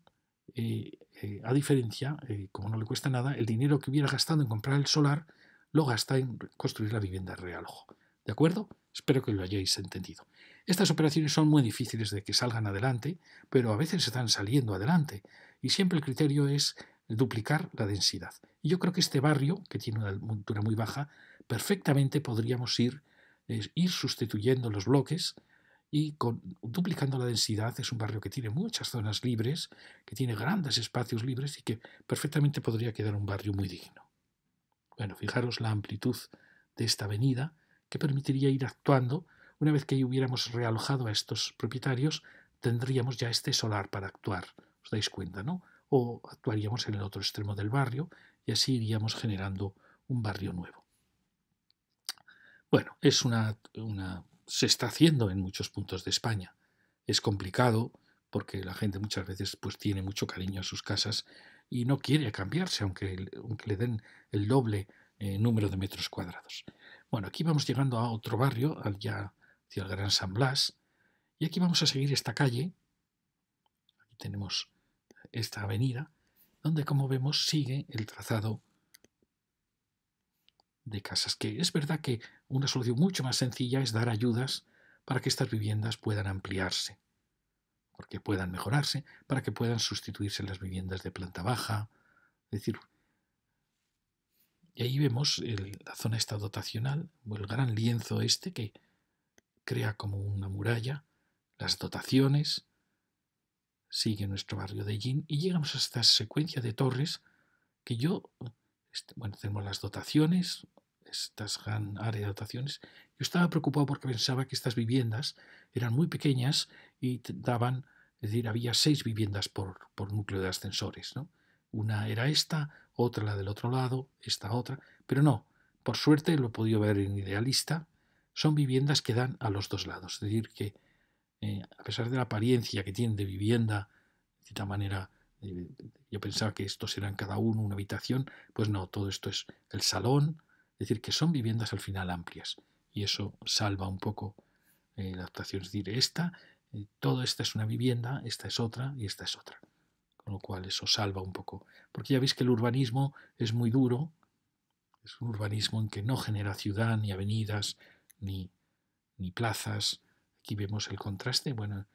a diferencia, como no le cuesta nada, el dinero que hubiera gastado en comprar el solar lo gasta en construir la vivienda de realojo. ¿De acuerdo? Espero que lo hayáis entendido. Estas operaciones son muy difíciles de que salgan adelante, pero a veces están saliendo adelante y siempre el criterio es duplicar la densidad. Y yo creo que este barrio, que tiene una altura muy baja, perfectamente podríamos ir sustituyendo los bloques y duplicando la densidad. Es un barrio que tiene muchas zonas libres, que tiene grandes espacios libres y que perfectamente podría quedar un barrio muy digno. Bueno, fijaros la amplitud de esta avenida que permitiría ir actuando. Una vez que hubiéramos realojado a estos propietarios, tendríamos ya este solar para actuar. ¿Os dais cuenta, no? O actuaríamos en el otro extremo del barrio y así iríamos generando un barrio nuevo. Bueno, se está haciendo en muchos puntos de España. Es complicado porque la gente muchas veces pues tiene mucho cariño a sus casas y no quiere cambiarse aunque le den el doble número de metros cuadrados. Bueno, aquí vamos llegando a otro barrio, ya hacia el Gran San Blas, y aquí vamos a seguir esta calle. Aquí tenemos esta avenida, donde como vemos sigue el trazado de casas, que es verdad que una solución mucho más sencilla es dar ayudas para que estas viviendas puedan ampliarse, porque puedan mejorarse, para que puedan sustituirse las viviendas de planta baja, es decir, y ahí vemos la zona esta dotacional, el gran lienzo este que crea como una muralla, las dotaciones, sigue nuestro barrio de Ellín y llegamos a esta secuencia de torres que bueno, tenemos las dotaciones, estas gran área de dotaciones. Yo estaba preocupado porque pensaba que estas viviendas eran muy pequeñas y daban, es decir, había 6 viviendas por núcleo de ascensores, ¿no? Una era esta, otra la del otro lado, esta otra, pero no, por suerte lo he podido ver en Idealista, son viviendas que dan a los dos lados, es decir, que a pesar de la apariencia que tienen de vivienda, de cierta manera, yo pensaba que estos eran cada uno una habitación, pues no, todo esto es el salón, es decir, que son viviendas al final amplias y eso salva un poco la adaptación, es decir, toda esta es una vivienda, esta es otra y esta es otra, con lo cual eso salva un poco, porque ya veis que el urbanismo es muy duro, es un urbanismo en que no genera ciudad, ni avenidas, ni plazas. Aquí vemos el contraste. Bueno,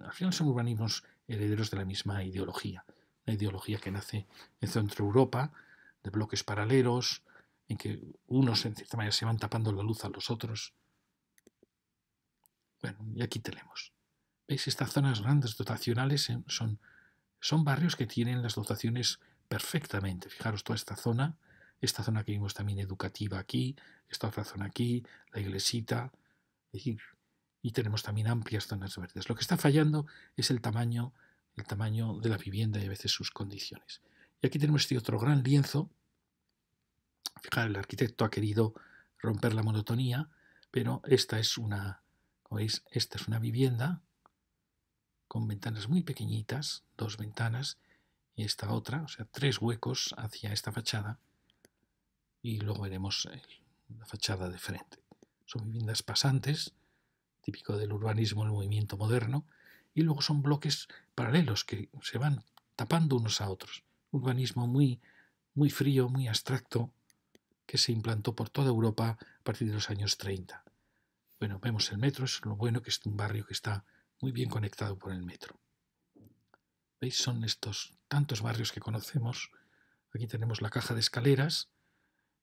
al final son urbanismos herederos de la misma ideología. Una ideología que nace en Centro Europa, de bloques paralelos, en que unos en cierta manera se van tapando la luz a los otros. Bueno, y aquí tenemos. ¿Veis? Estas zonas grandes dotacionales son barrios que tienen las dotaciones perfectamente. Fijaros toda esta zona que vimos también educativa aquí, esta otra zona aquí, la iglesita, y tenemos también amplias zonas verdes. Lo que está fallando es el tamaño de la vivienda y a veces sus condiciones. Y aquí tenemos este otro gran lienzo. Fijaros, el arquitecto ha querido romper la monotonía, pero esta es una, como veis, esta es una vivienda con ventanas muy pequeñitas, 2 ventanas, y esta otra, o sea, 3 huecos hacia esta fachada, y luego veremos la fachada de frente. Son viviendas pasantes, típico del urbanismo, el movimiento moderno, y luego son bloques paralelos que se van tapando unos a otros. Urbanismo muy, muy frío, muy abstracto, que se implantó por toda Europa a partir de los años 30. Bueno, vemos el metro, es lo bueno que es un barrio que está muy bien conectado por el metro. ¿Veis? Son estos tantos barrios que conocemos. Aquí tenemos la caja de escaleras.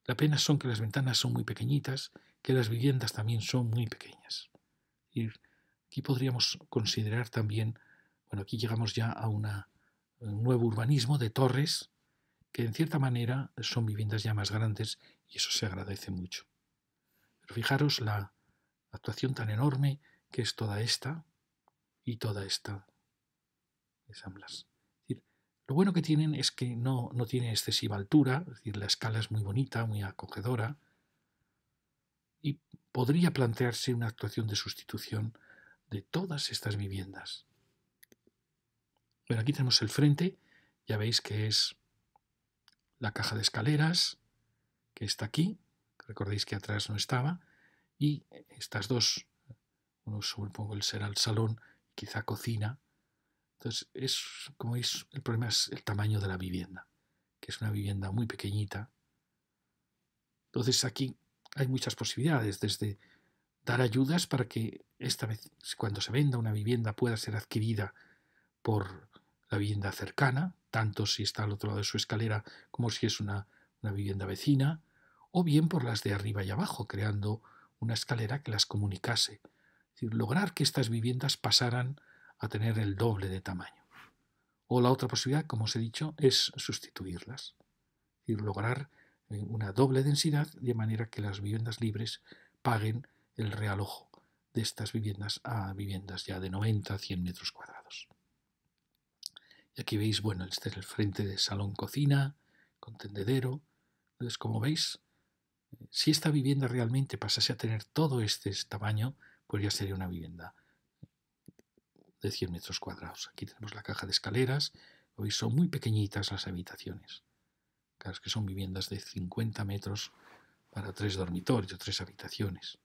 La pena son que las ventanas son muy pequeñitas, que las viviendas también son muy pequeñas. Y aquí podríamos considerar también, bueno, aquí llegamos ya a un nuevo urbanismo de torres, que en cierta manera son viviendas ya más grandes y eso se agradece mucho. Pero fijaros la actuación tan enorme que es toda esta y toda esta de San Blas. Es decir, lo bueno que tienen es que no tiene excesiva altura, es decir, la escala es muy bonita, muy acogedora, y podría plantearse una actuación de sustitución de todas estas viviendas. Bueno, aquí tenemos el frente, ya veis que es la caja de escaleras, que está aquí, recordéis que atrás no estaba, y estas dos, uno supongo será el salón, quizá cocina. Entonces, como veis, el problema es el tamaño de la vivienda, que es una vivienda muy pequeñita. Entonces, aquí hay muchas posibilidades, desde dar ayudas para que esta vez, cuando se venda una vivienda, pueda ser adquirida por la vivienda cercana, tanto si está al otro lado de su escalera como si es una vivienda vecina, o bien por las de arriba y abajo, creando una escalera que las comunicase. Es decir, lograr que estas viviendas pasaran a tener el doble de tamaño. O la otra posibilidad, como os he dicho, es sustituirlas. Es decir, lograr una doble densidad de manera que las viviendas libres paguen el realojo de estas viviendas a viviendas ya de 90 a 100 metros cuadrados. Y aquí veis, bueno, este es el frente de salón-cocina, con tendedero. Entonces, como veis, si esta vivienda realmente pasase a tener todo este tamaño, pues ya sería una vivienda de 100 metros cuadrados. Aquí tenemos la caja de escaleras. Veis, son muy pequeñitas las habitaciones. Claro, es que son viviendas de 50 metros para 3 dormitorios, 3 habitaciones.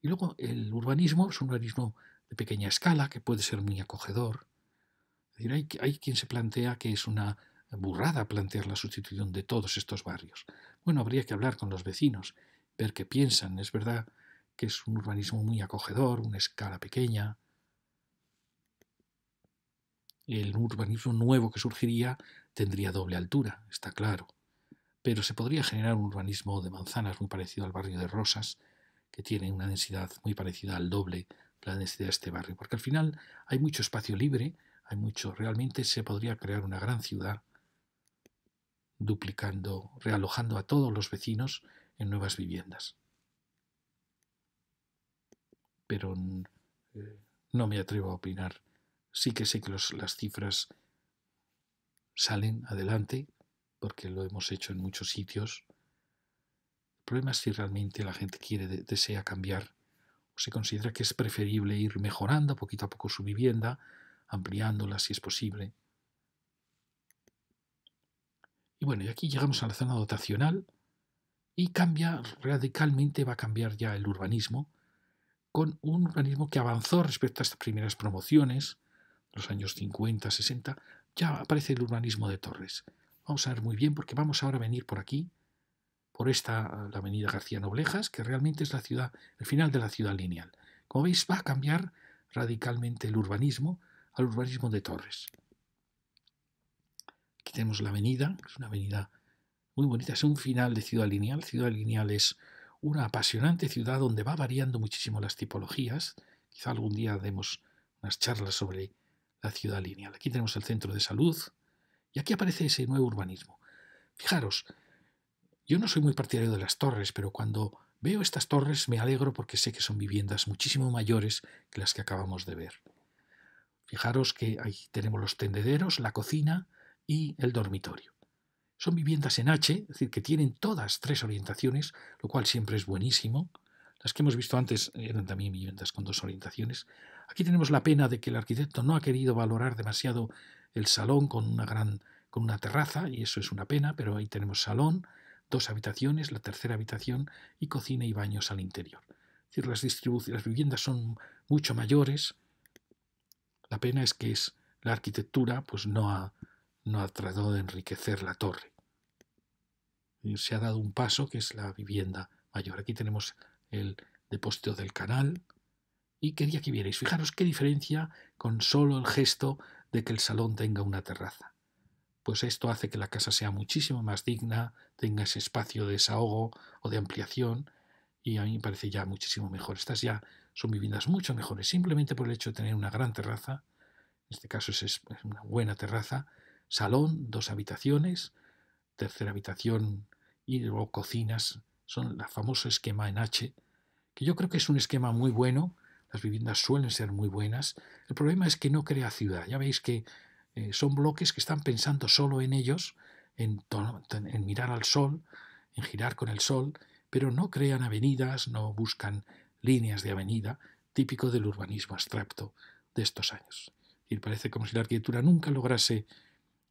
Y luego el urbanismo es un urbanismo de pequeña escala que puede ser muy acogedor. Es decir, hay quien se plantea que es una burrada plantear la sustitución de todos estos barrios. Bueno, habría que hablar con los vecinos, ver qué piensan. Es verdad que es un urbanismo muy acogedor, una escala pequeña. El urbanismo nuevo que surgiría tendría doble altura, está claro. Pero se podría generar un urbanismo de manzanas muy parecido al barrio de Rosas, que tiene una densidad muy parecida al doble de la densidad de este barrio. Porque al final hay mucho espacio libre, realmente se podría crear una gran ciudad duplicando, realojando a todos los vecinos en nuevas viviendas. Pero no me atrevo a opinar. Sí que sé que las cifras salen adelante, porque lo hemos hecho en muchos sitios. El problema es si realmente la gente desea cambiar, o se considera que es preferible ir mejorando poquito a poco su vivienda, ampliándola si es posible. Y bueno, y aquí llegamos a la zona dotacional y radicalmente va a cambiar ya el urbanismo, con un urbanismo que avanzó respecto a estas primeras promociones, los años 50, 60, ya aparece el urbanismo de torres. Vamos a ver muy bien porque vamos ahora a venir por aquí, por la avenida García Noblejas, que realmente es el final de la ciudad lineal. Como veis, va a cambiar radicalmente el urbanismo al urbanismo de torres. Aquí tenemos la avenida, que es una avenida muy bonita, es un final de ciudad lineal. Ciudad lineal es una apasionante ciudad donde va variando muchísimo las tipologías. Quizá algún día demos unas charlas sobre la ciudad lineal. Aquí tenemos el centro de salud y aquí aparece ese nuevo urbanismo. Fijaros, yo no soy muy partidario de las torres, pero cuando veo estas torres me alegro porque sé que son viviendas muchísimo mayores que las que acabamos de ver. Fijaros que ahí tenemos los tendederos, la cocina y el dormitorio. Son viviendas en H, es decir, que tienen todas tres orientaciones, lo cual siempre es buenísimo. Las que hemos visto antes eran también viviendas con dos orientaciones. Aquí tenemos la pena de que el arquitecto no ha querido valorar demasiado el salón con una terraza, y eso es una pena, pero ahí tenemos salón, dos habitaciones, la tercera habitación y cocina y baños al interior. Es decir, las viviendas son mucho mayores. La pena es que la arquitectura pues no ha tratado de enriquecer la torre. Se ha dado un paso que es la vivienda mayor. Aquí tenemos el depósito del canal y quería que vierais, fijaros qué diferencia con solo el gesto de que el salón tenga una terraza. Pues esto hace que la casa sea muchísimo más digna, tenga ese espacio de desahogo o de ampliación, y a mí me parece ya muchísimo mejor. Estas ya son viviendas mucho mejores, simplemente por el hecho de tener una gran terraza. En este caso es una buena terraza, salón, dos habitaciones, tercera habitación y luego cocinas. Son el famoso esquema en H, que yo creo que es un esquema muy bueno. Las viviendas suelen ser muy buenas. El problema es que no crea ciudad. Ya veis que son bloques que están pensando solo en ellos, en mirar al sol, en girar con el sol, pero no crean avenidas, no buscan líneas de avenida, típico del urbanismo abstracto de estos años. Y parece como si la arquitectura nunca lograse,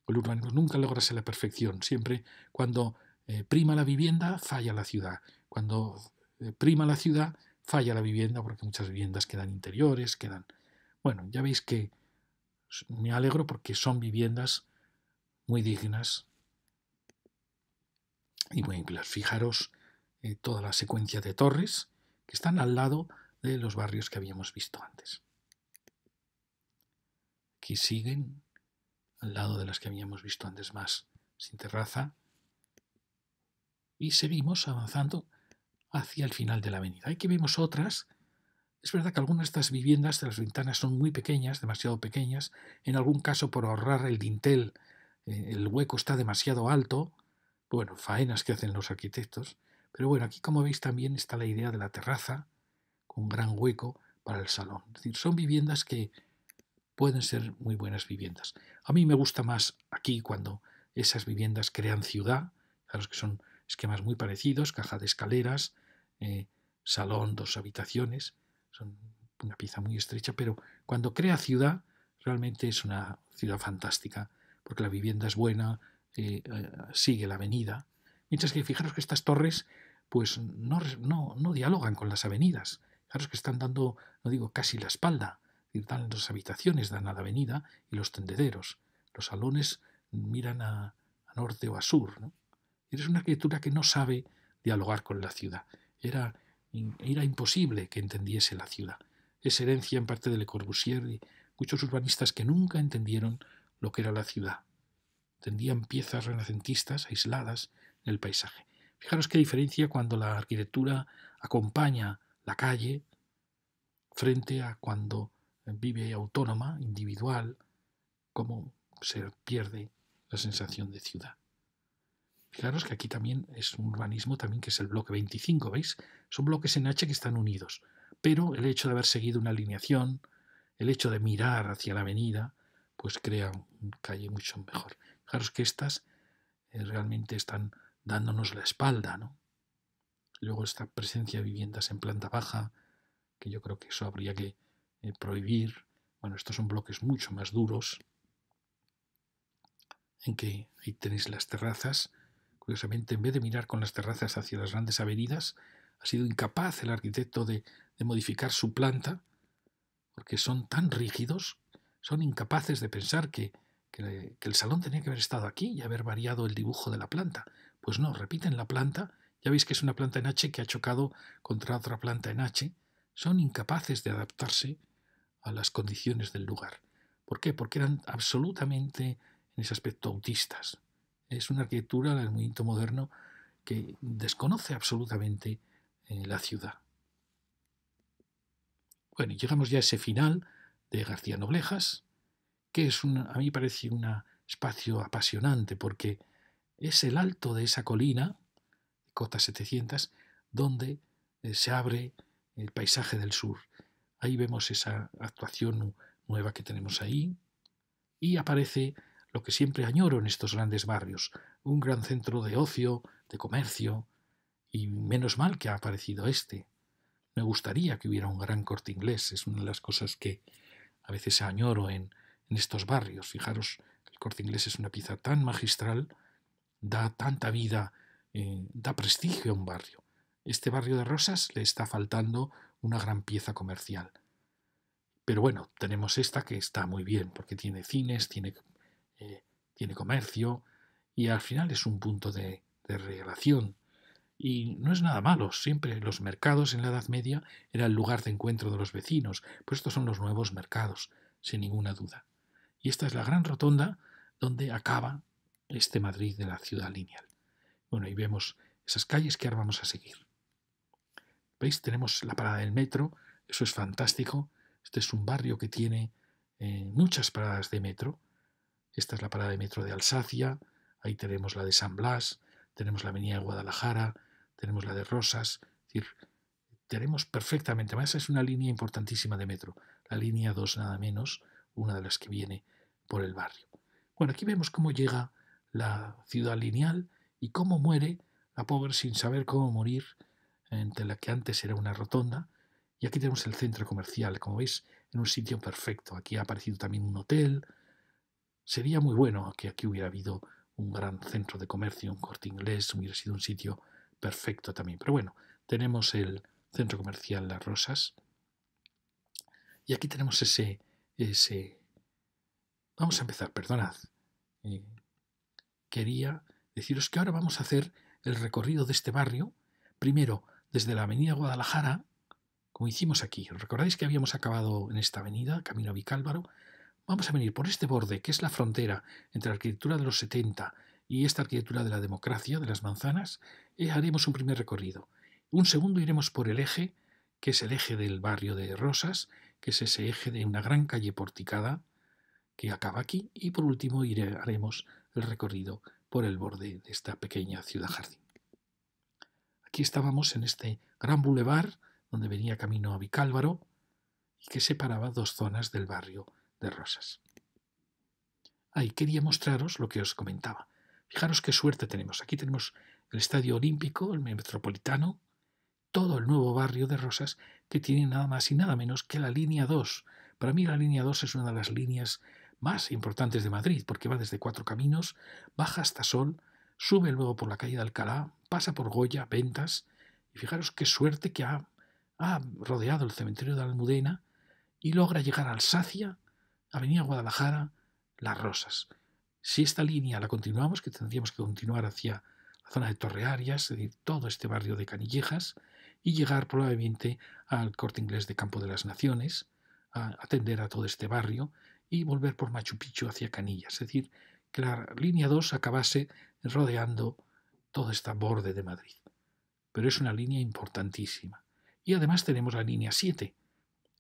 el urbanismo nunca lograse la perfección. Siempre cuando prima la vivienda, falla la ciudad. Cuando prima la ciudad, falla la vivienda, porque muchas viviendas quedan interiores, quedan... Bueno, ya veis que me alegro porque son viviendas muy dignas y muy amplias. Fijaros toda la secuencia de torres que están al lado de los barrios que habíamos visto antes. Aquí siguen al lado de las que habíamos visto antes más sin terraza y seguimos avanzando hacia el final de la avenida. Aquí vemos otras. Es verdad que algunas de estas viviendas de las ventanas son muy pequeñas, demasiado pequeñas. En algún caso, por ahorrar el dintel, el hueco está demasiado alto. Bueno, faenas que hacen los arquitectos. Pero bueno, aquí como veis también está la idea de la terraza, con un gran hueco para el salón. Es decir, son viviendas que pueden ser muy buenas viviendas. A mí me gusta más aquí cuando esas viviendas crean ciudad, claro que son esquemas muy parecidos, caja de escaleras, salón, dos habitaciones, son una pieza muy estrecha, pero cuando crea ciudad realmente es una ciudad fantástica, porque la vivienda es buena, sigue la avenida, mientras que fijaros que estas torres pues no dialogan con las avenidas, fijaros que están dando, no digo casi la espalda, dan las habitaciones, dan a la avenida y los tendederos. Los salones miran a norte o a sur, ¿no? Es una arquitectura que no sabe dialogar con la ciudad. Era imposible que entendiese la ciudad. Es herencia en parte de Le Corbusier y muchos urbanistas que nunca entendieron lo que era la ciudad. Entendían piezas renacentistas aisladas en el paisaje. Fijaros qué diferencia cuando la arquitectura acompaña la calle frente a cuando vive autónoma, individual, cómo se pierde la sensación de ciudad. Fijaros que aquí también es un urbanismo también que es el bloque 25, ¿veis? Son bloques en H que están unidos, pero el hecho de haber seguido una alineación, el hecho de mirar hacia la avenida, pues crea una calle mucho mejor. Fijaros que estas realmente están dándonos la espalda, ¿no? Luego esta presencia de viviendas en planta baja, que yo creo que eso habría que prohibir. Bueno, estos son bloques mucho más duros, en que ahí tenéis las terrazas. Curiosamente, en vez de mirar con las terrazas hacia las grandes avenidas, ha sido incapaz el arquitecto de modificar su planta, porque son tan rígidos, son incapaces de pensar que el salón tenía que haber estado aquí y haber variado el dibujo de la planta. Pues no, repiten la planta. Ya veis que es una planta en H que ha chocado contra otra planta en H. Son incapaces de adaptarse a las condiciones del lugar. ¿Por qué? Porque eran absolutamente, en ese aspecto, autistas. Es una arquitectura del movimiento moderno que desconoce absolutamente la ciudad. Bueno, y llegamos ya a ese final de García Noblejas, que es a mí parece un espacio apasionante, porque es el alto de esa colina, Cota 700, donde se abre el paisaje del sur. Ahí vemos esa actuación nueva que tenemos ahí y aparece lo que siempre añoro en estos grandes barrios, un gran centro de ocio, de comercio, y menos mal que ha aparecido este. Me gustaría que hubiera un gran Corte Inglés, es una de las cosas que a veces añoro en estos barrios. Fijaros, el Corte Inglés es una pieza tan magistral, da tanta vida, da prestigio a un barrio. Este barrio de Rosas le está faltando una gran pieza comercial. Pero bueno, tenemos esta que está muy bien, porque tiene cines, tiene comercio, y al final es un punto de relación. Y no es nada malo, siempre los mercados en la Edad Media era el lugar de encuentro de los vecinos, pues estos son los nuevos mercados, sin ninguna duda. Y esta es la gran rotonda donde acaba este Madrid de la ciudad lineal. Bueno, y vemos esas calles que ahora vamos a seguir. ¿Veis? Tenemos la parada del metro, eso es fantástico. Este es un barrio que tiene muchas paradas de metro. Esta es la parada de metro de Alsacia, ahí tenemos la de San Blas, tenemos la avenida de Guadalajara, tenemos la de Rosas. Es decir, tenemos perfectamente, además es una línea importantísima de metro, la línea 2 nada menos, una de las que viene por el barrio. Bueno, aquí vemos cómo llega la ciudad lineal y cómo muere la pobre sin saber cómo morir, entre la que antes era una rotonda. Y aquí tenemos el centro comercial, como veis, en un sitio perfecto. Aquí ha aparecido también un hotel. Sería muy bueno que aquí hubiera habido un gran centro de comercio, un Corte Inglés, hubiera sido un sitio perfecto también. Pero bueno, tenemos el centro comercial Las Rosas y aquí tenemos ese... Vamos a empezar, perdonad. Quería deciros que ahora vamos a hacer el recorrido de este barrio, primero desde la avenida Guadalajara, como hicimos aquí. ¿Recordáis que habíamos acabado en esta avenida, camino a Vicálvaro? Vamos a venir por este borde, que es la frontera entre la arquitectura de los 70 y esta arquitectura de la democracia, de las manzanas, y haremos un primer recorrido. Un segundo iremos por el eje, que es el eje del barrio de Rosas, que es ese eje de una gran calle porticada que acaba aquí, y por último haremos el recorrido por el borde de esta pequeña ciudad jardín. Aquí estábamos en este gran bulevar donde venía camino a Vicálvaro y que separaba dos zonas del barrio de Rosas. Ahí quería mostraros lo que os comentaba. Fijaros qué suerte tenemos. Aquí tenemos el Estadio Olímpico, el Metropolitano, todo el nuevo barrio de Rosas que tiene nada más y nada menos que la línea 2. Para mí la línea 2 es una de las líneas más importantes de Madrid porque va desde Cuatro Caminos, baja hasta Sol, sube luego por la calle de Alcalá, pasa por Goya, Ventas, y fijaros qué suerte que ha rodeado el cementerio de la Almudena y logra llegar a Alsacia, Avenida Guadalajara, Las Rosas. Si esta línea la continuamos, que tendríamos que continuar hacia la zona de Torrearias, es decir, todo este barrio de Canillejas, y llegar probablemente al Corte Inglés de Campo de las Naciones, a atender a todo este barrio y volver por Machu Picchu hacia Canillas. Es decir, que la línea 2 acabase rodeando todo este borde de Madrid. Pero es una línea importantísima. Y además tenemos la línea 7.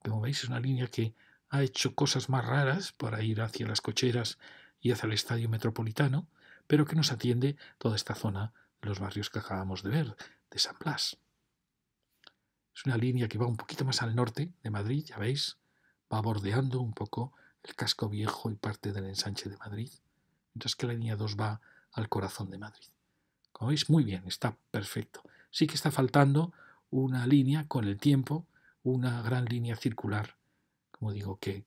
Como veis, es una línea que ha hecho cosas más raras para ir hacia las cocheras y hacia el estadio metropolitano, pero que nos atiende toda esta zona de los barrios que acabamos de ver, de San Blas. Es una línea que va un poquito más al norte de Madrid, ya veis, va bordeando un poco el casco viejo y parte del ensanche de Madrid, mientras que la línea 2 va al corazón de Madrid. Como veis, muy bien, está perfecto. Sí que está faltando una línea con el tiempo, una gran línea circular, como digo que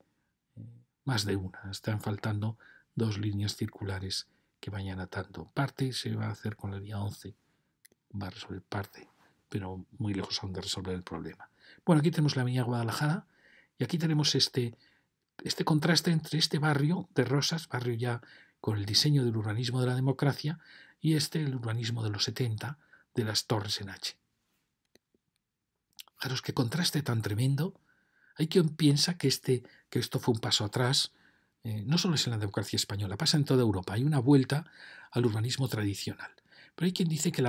más de una, están faltando dos líneas circulares que vayan atando. Parte se va a hacer con la línea 11, va a resolver parte, pero muy lejos aún de resolver el problema. Bueno, aquí tenemos la avenida Guadalajara y aquí tenemos este contraste entre este barrio de Rosas, barrio ya con el diseño del urbanismo de la democracia, y el urbanismo de los 70 de las torres en H. Fijaros qué contraste tan tremendo. Hay quien piensa que esto fue un paso atrás. No solo es en la democracia española, pasa en toda Europa. Hay una vuelta al urbanismo tradicional. Pero hay quien dice que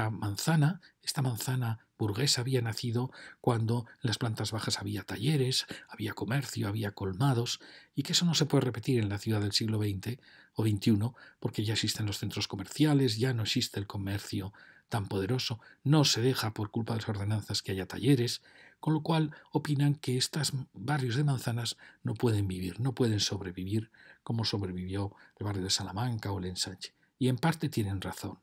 esta manzana burguesa había nacido cuando en las plantas bajas había talleres, había comercio, había colmados, y que eso no se puede repetir en la ciudad del siglo XX o XXI porque ya existen los centros comerciales, ya no existe el comercio tan poderoso, no se deja por culpa de las ordenanzas que haya talleres, con lo cual opinan que estos barrios de manzanas no pueden vivir, no pueden sobrevivir cómo sobrevivió el barrio de Salamanca o el Ensanche. Y en parte tienen razón.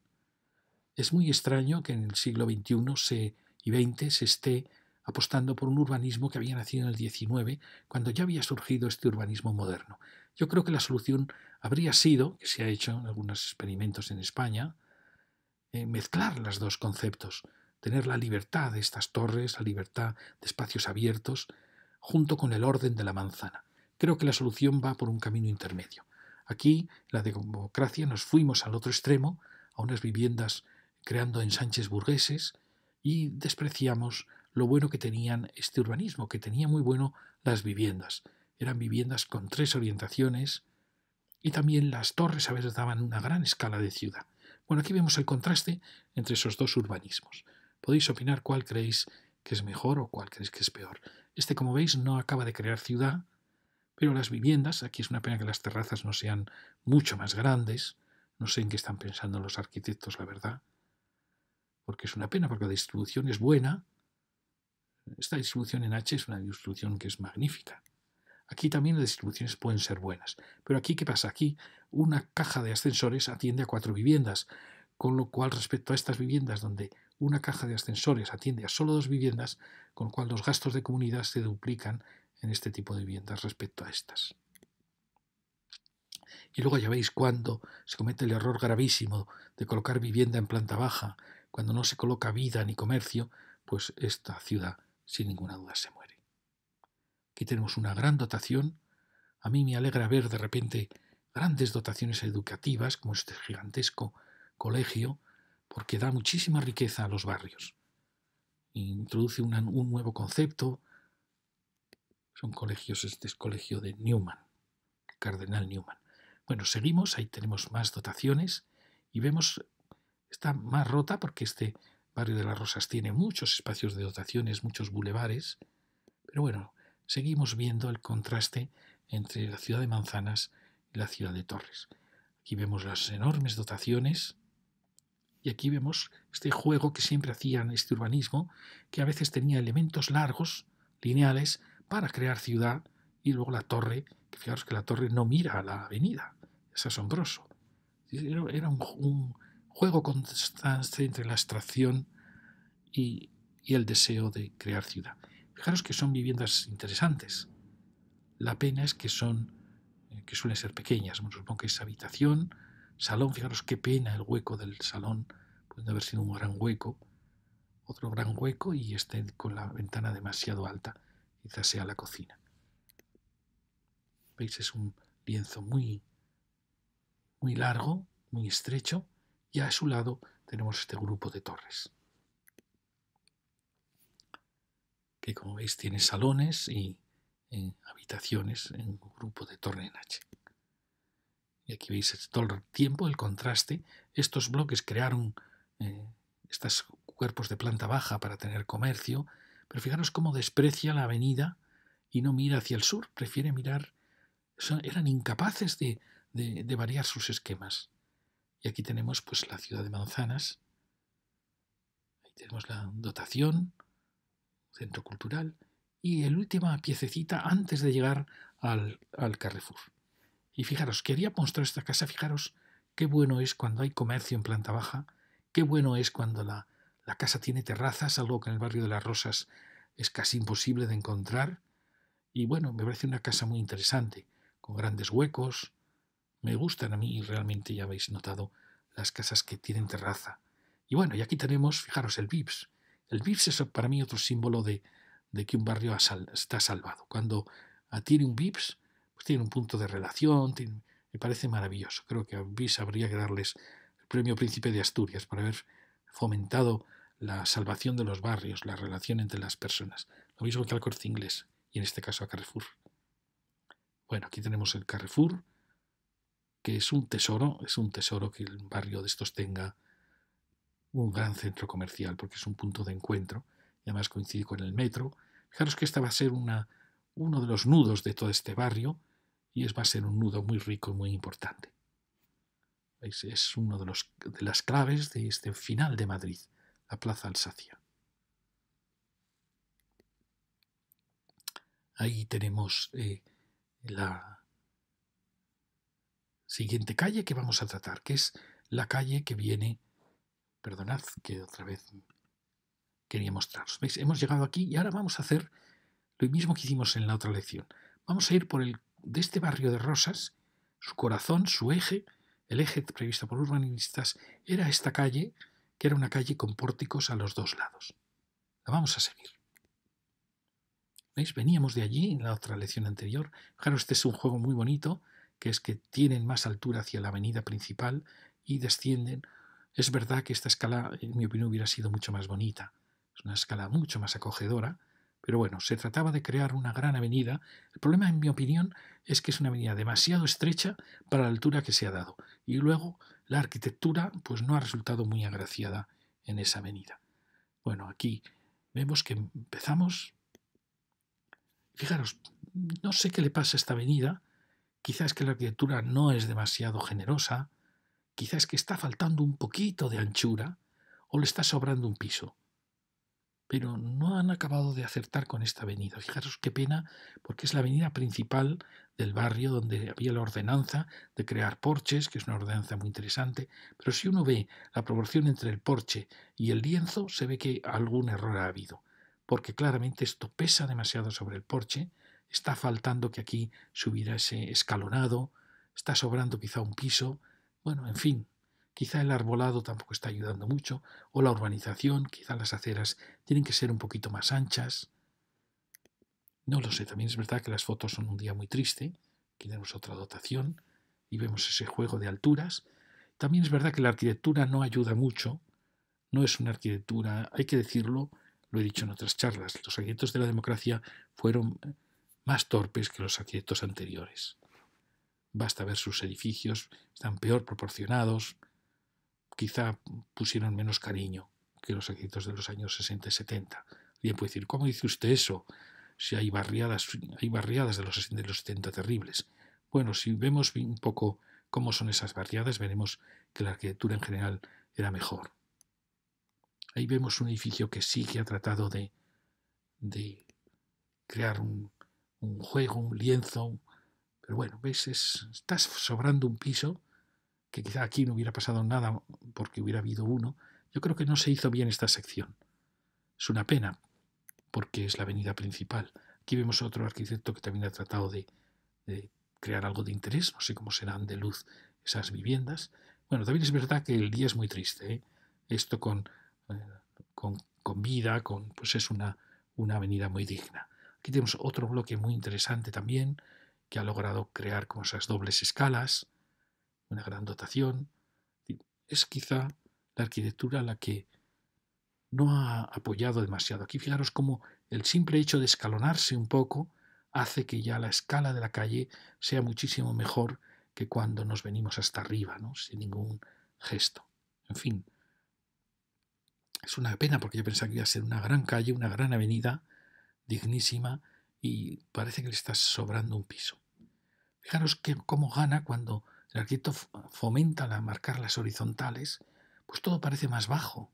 Es muy extraño que en el siglo XXI y XX se esté apostando por un urbanismo que había nacido en el XIX, cuando ya había surgido este urbanismo moderno. Yo creo que la solución habría sido, que se ha hecho en algunos experimentos en España, mezclar los dos conceptos, tener la libertad de estas torres, la libertad de espacios abiertos, junto con el orden de la manzana. Creo que la solución va por un camino intermedio. Aquí, la democracia, nos fuimos al otro extremo, a unas viviendas creando ensanches burgueses, y despreciamos lo bueno que tenían este urbanismo, que tenía muy bueno las viviendas. Eran viviendas con 3 orientaciones, y también las torres a veces daban una gran escala de ciudad. Bueno, aquí vemos el contraste entre esos dos urbanismos. Podéis opinar cuál creéis que es mejor o cuál creéis que es peor. Este, como veis, no acaba de crear ciudad, pero las viviendas, aquí es una pena que las terrazas no sean mucho más grandes. No sé en qué están pensando los arquitectos, la verdad, porque es una pena, porque la distribución es buena. Esta distribución en H es una distribución que es magnífica. Aquí también las distribuciones pueden ser buenas. Pero aquí, ¿qué pasa? Aquí una caja de ascensores atiende a 4 viviendas, con lo cual respecto a estas viviendas donde una caja de ascensores atiende a solo 2 viviendas, con lo cual los gastos de comunidad se duplican en este tipo de viviendas respecto a estas. Y luego ya veis cuando se comete el error gravísimo de colocar vivienda en planta baja, cuando no se coloca vida ni comercio, pues esta ciudad sin ninguna duda se muere. Aquí tenemos una gran dotación. A mí me alegra ver de repente grandes dotaciones educativas, como este gigantesco colegio, porque da muchísima riqueza a los barrios. Introduce un nuevo concepto. Son colegios, este es colegio de Newman, Cardenal Newman. Bueno, seguimos, ahí tenemos más dotaciones y vemos, está más rota porque este barrio de las Rosas tiene muchos espacios de dotaciones, muchos bulevares, pero bueno, seguimos viendo el contraste entre la ciudad de Manzanas y la ciudad de Torres. Aquí vemos las enormes dotaciones y aquí vemos este juego que siempre hacían este urbanismo, que a veces tenía elementos largos, lineales, para crear ciudad, y luego la torre, que fijaros que la torre no mira a la avenida. Es asombroso. Era un juego constante entre la abstracción y el deseo de crear ciudad. Fijaros que son viviendas interesantes. La pena es que que suelen ser pequeñas. Bueno, supongo que es habitación, salón. Fijaros qué pena el hueco del salón. Puede haber sido un gran hueco. Otro gran hueco y este con la ventana demasiado alta. Quizás sea la cocina. ¿Veis? Es un lienzo muy largo, muy estrecho. Y a su lado tenemos este grupo de torres, que como veis tiene salones y habitaciones en un grupo de torre en H. Y aquí veis todo el tiempo el contraste. Estos bloques crearon estos cuerpos de planta baja para tener comercio, pero fijaros cómo desprecia la avenida y no mira hacia el sur, prefiere mirar. Eran incapaces de variar sus esquemas. Y aquí tenemos pues la ciudad de Manzanas. Ahí tenemos la dotación, centro cultural, y la última piececita antes de llegar al Carrefour. Y fijaros, quería mostrar esta casa, fijaros qué bueno es cuando hay comercio en planta baja, qué bueno es cuando la casa tiene terrazas, algo que en el barrio de las Rosas es casi imposible de encontrar. Y bueno, me parece una casa muy interesante, con grandes huecos. Me gustan a mí realmente, ya habéis notado, las casas que tienen terraza. Y bueno, y aquí tenemos, fijaros, el Vips. El Vips es para mí otro símbolo de que un barrio está salvado. Cuando tiene un Vips, pues tiene un punto de relación, me parece maravilloso. Creo que a Vips habría que darles el premio Príncipe de Asturias por haber fomentado la salvación de los barrios, la relación entre las personas. Lo mismo que al Corte Inglés, y en este caso a Carrefour. Bueno, aquí tenemos el Carrefour, que es un tesoro que el barrio de estos tenga un gran centro comercial, porque es un punto de encuentro, y además coincide con el metro. Fijaros que esta va a ser uno de los nudos de todo este barrio, y va a ser un nudo muy rico y muy importante. ¿Veis? Es uno de las claves de este final de Madrid, la Plaza Alsacia. Ahí tenemos siguiente calle que vamos a tratar, que es la calle que viene. Perdonad que otra vez quería mostraros. ¿Veis? Hemos llegado aquí y ahora vamos a hacer lo mismo que hicimos en la otra lección. Vamos a ir de este barrio de Rosas, su corazón, su eje, el eje previsto por urbanistas, era esta calle, que era una calle con pórticos a los dos lados. La vamos a seguir. ¿Veis? Veníamos de allí en la otra lección anterior. Claro, este es un juego muy bonito, que es que tienen más altura hacia la avenida principal y descienden. Es verdad que esta escala, en mi opinión, hubiera sido mucho más bonita. Es una escala mucho más acogedora, pero bueno, se trataba de crear una gran avenida. El problema, en mi opinión, es que es una avenida demasiado estrecha para la altura que se ha dado. Y luego la arquitectura pues no ha resultado muy agraciada en esa avenida. Bueno, aquí vemos que empezamos. Fijaros, no sé qué le pasa a esta avenida. Quizás que la arquitectura no es demasiado generosa. Quizás que está faltando un poquito de anchura o le está sobrando un piso. Pero no han acabado de acertar con esta avenida. Fijaros qué pena, porque es la avenida principal del barrio donde había la ordenanza de crear porches, que es una ordenanza muy interesante, pero si uno ve la proporción entre el porche y el lienzo, se ve que algún error ha habido, porque claramente esto pesa demasiado sobre el porche, está faltando que aquí se hubiese escalonado, está sobrando quizá un piso, bueno, en fin. Quizá el arbolado tampoco está ayudando mucho, o la urbanización, quizá las aceras tienen que ser un poquito más anchas. No lo sé, también es verdad que las fotos son un día muy triste. Aquí tenemos otra dotación y vemos ese juego de alturas. También es verdad que la arquitectura no ayuda mucho, no es una arquitectura, hay que decirlo, lo he dicho en otras charlas, los arquitectos de la democracia fueron más torpes que los arquitectos anteriores. Basta ver sus edificios, están peor proporcionados, quizá pusieron menos cariño que los arquitectos de los años 60 y 70. Alguien puede decir, ¿cómo dice usted eso? Si hay barriadas de los 60 y los 70 terribles. Bueno, si vemos un poco cómo son esas barriadas, veremos que la arquitectura en general era mejor. Ahí vemos un edificio que sí que ha tratado de crear un juego, un lienzo, pero bueno, ¿ves? Está sobrando un piso, que quizá aquí no hubiera pasado nada porque hubiera habido uno. Yo creo que no se hizo bien esta sección. Es una pena, porque es la avenida principal. Aquí vemos otro arquitecto que también ha tratado de crear algo de interés. No sé cómo serán de luz esas viviendas. Bueno, también es verdad que el día es muy triste, ¿eh? Esto con vida, pues es una avenida muy digna. Aquí tenemos otro bloque muy interesante también, que ha logrado crear como esas dobles escalas, una gran dotación. Es quizá la arquitectura la que no ha apoyado demasiado. Aquí fijaros cómo el simple hecho de escalonarse un poco hace que ya la escala de la calle sea muchísimo mejor que cuando nos venimos hasta arriba, ¿no? Sin ningún gesto. En fin, es una pena porque yo pensaba que iba a ser una gran calle, una gran avenida, dignísima, y parece que le está sobrando un piso. Fijaros cómo gana cuando el arquitecto fomenta marcar las horizontales, pues todo parece más bajo.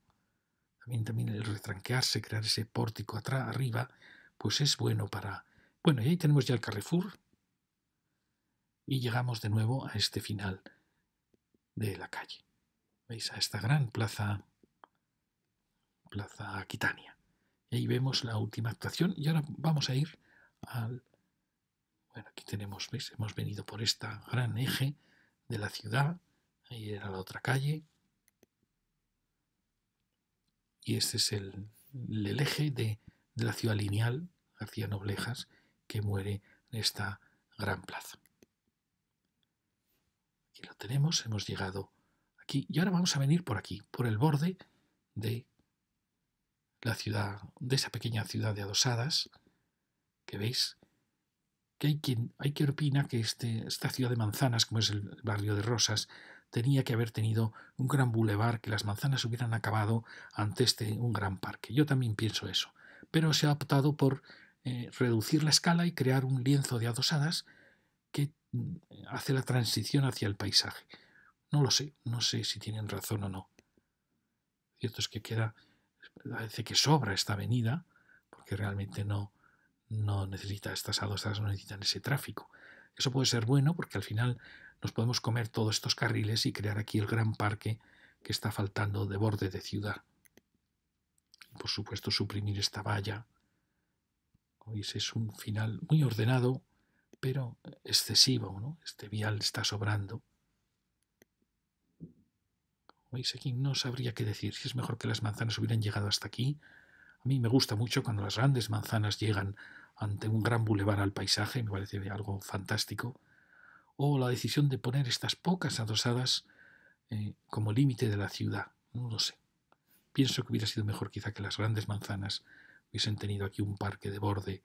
También el retranquearse, crear ese pórtico atrás, arriba, pues es bueno para... Bueno, y ahí tenemos ya el Carrefour y llegamos de nuevo a este final de la calle. ¿Veis? A esta gran plaza Aquitania. Y ahí vemos la última actuación y ahora vamos a ir al... Bueno, aquí tenemos, ¿veis? Hemos venido por esta gran eje de la ciudad. Ahí era la otra calle. Y este es el eje de la ciudad lineal, García Noblejas, que muere en esta gran plaza. Aquí lo tenemos, hemos llegado aquí. Y ahora vamos a venir por aquí, por el borde de la ciudad, de esa pequeña ciudad de adosadas, que veis que hay quien opina que esta ciudad de manzanas, como es el barrio de Rosas, tenía que haber tenido un gran bulevar, que las manzanas hubieran acabado ante un gran parque. Yo también pienso eso. Pero se ha optado por reducir la escala y crear un lienzo de adosadas que hace la transición hacia el paisaje. No lo sé, no sé si tienen razón o no. Cierto es que parece que sobra esta avenida, porque realmente no necesita estas adosadas, no necesitan ese tráfico. Eso puede ser bueno porque al final nos podemos comer todos estos carriles y crear aquí el gran parque que está faltando de borde de ciudad. Y por supuesto, suprimir esta valla. Ese es un final muy ordenado, pero excesivo, ¿no? Este vial está sobrando. ¿Veis? Aquí no sabría qué decir, si es mejor que las manzanas hubieran llegado hasta aquí. A mí me gusta mucho cuando las grandes manzanas llegan ante un gran bulevar al paisaje, me parece algo fantástico. O la decisión de poner estas pocas adosadas como límite de la ciudad, no lo sé. Pienso que hubiera sido mejor quizá que las grandes manzanas hubiesen tenido aquí un parque de borde,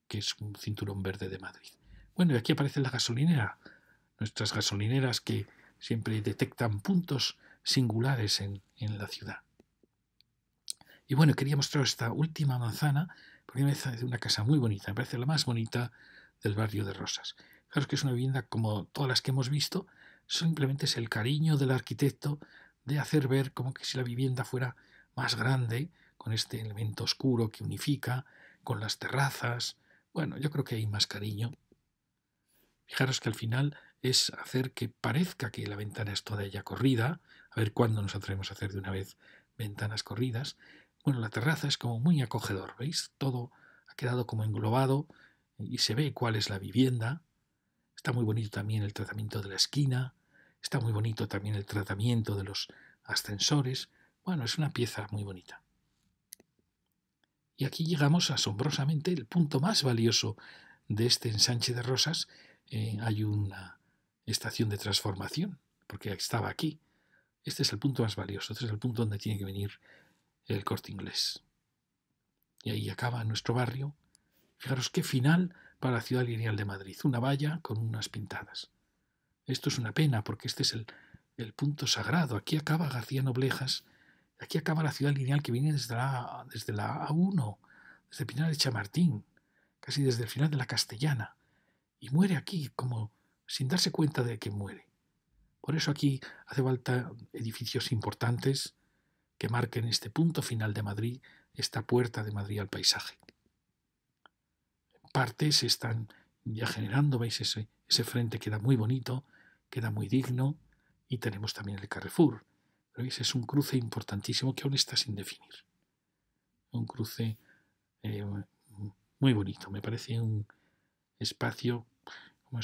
que es un cinturón verde de Madrid. Bueno, y aquí aparece la gasolinera, nuestras gasolineras que siempre detectan puntos singulares en la ciudad. Y bueno, quería mostraros esta última manzana, porque me parece una casa muy bonita, me parece la más bonita del barrio de Rosas. Claro que es una vivienda como todas las que hemos visto, simplemente es el cariño del arquitecto de hacer ver como que si la vivienda fuera más grande, con este elemento oscuro que unifica, con las terrazas. Bueno, yo creo que hay más cariño. Fijaros que al final es hacer que parezca que la ventana es toda ella corrida, a ver cuándo nos atrevemos a hacer de una vez ventanas corridas. Bueno, la terraza es como muy acogedor, ¿veis? Todo ha quedado como englobado y se ve cuál es la vivienda. Está muy bonito también el tratamiento de la esquina, está muy bonito también el tratamiento de los ascensores. Bueno, es una pieza muy bonita. Y aquí llegamos asombrosamente al punto más valioso de este ensanche de Rosas. Hay una estación de transformación, porque estaba aquí. Este es el punto más valioso, este es el punto donde tiene que venir el Corte Inglés. Y ahí acaba nuestro barrio. Fijaros qué final para la ciudad lineal de Madrid, una valla con unas pintadas. Esto es una pena porque este es el punto sagrado. Aquí acaba García Noblejas, aquí acaba la ciudad lineal que viene desde la A1, desde Pinar de Chamartín, casi desde el final de la Castellana, y muere aquí como sin darse cuenta de que muere. Por eso aquí hace falta edificios importantes que marquen este punto final de Madrid, esta puerta de Madrid al paisaje. Partes se están ya generando, veis ese frente queda muy bonito, queda muy digno, y tenemos también el Carrefour. ¿Veis? Es un cruce importantísimo que aún está sin definir. Un cruce muy bonito, me parece un espacio como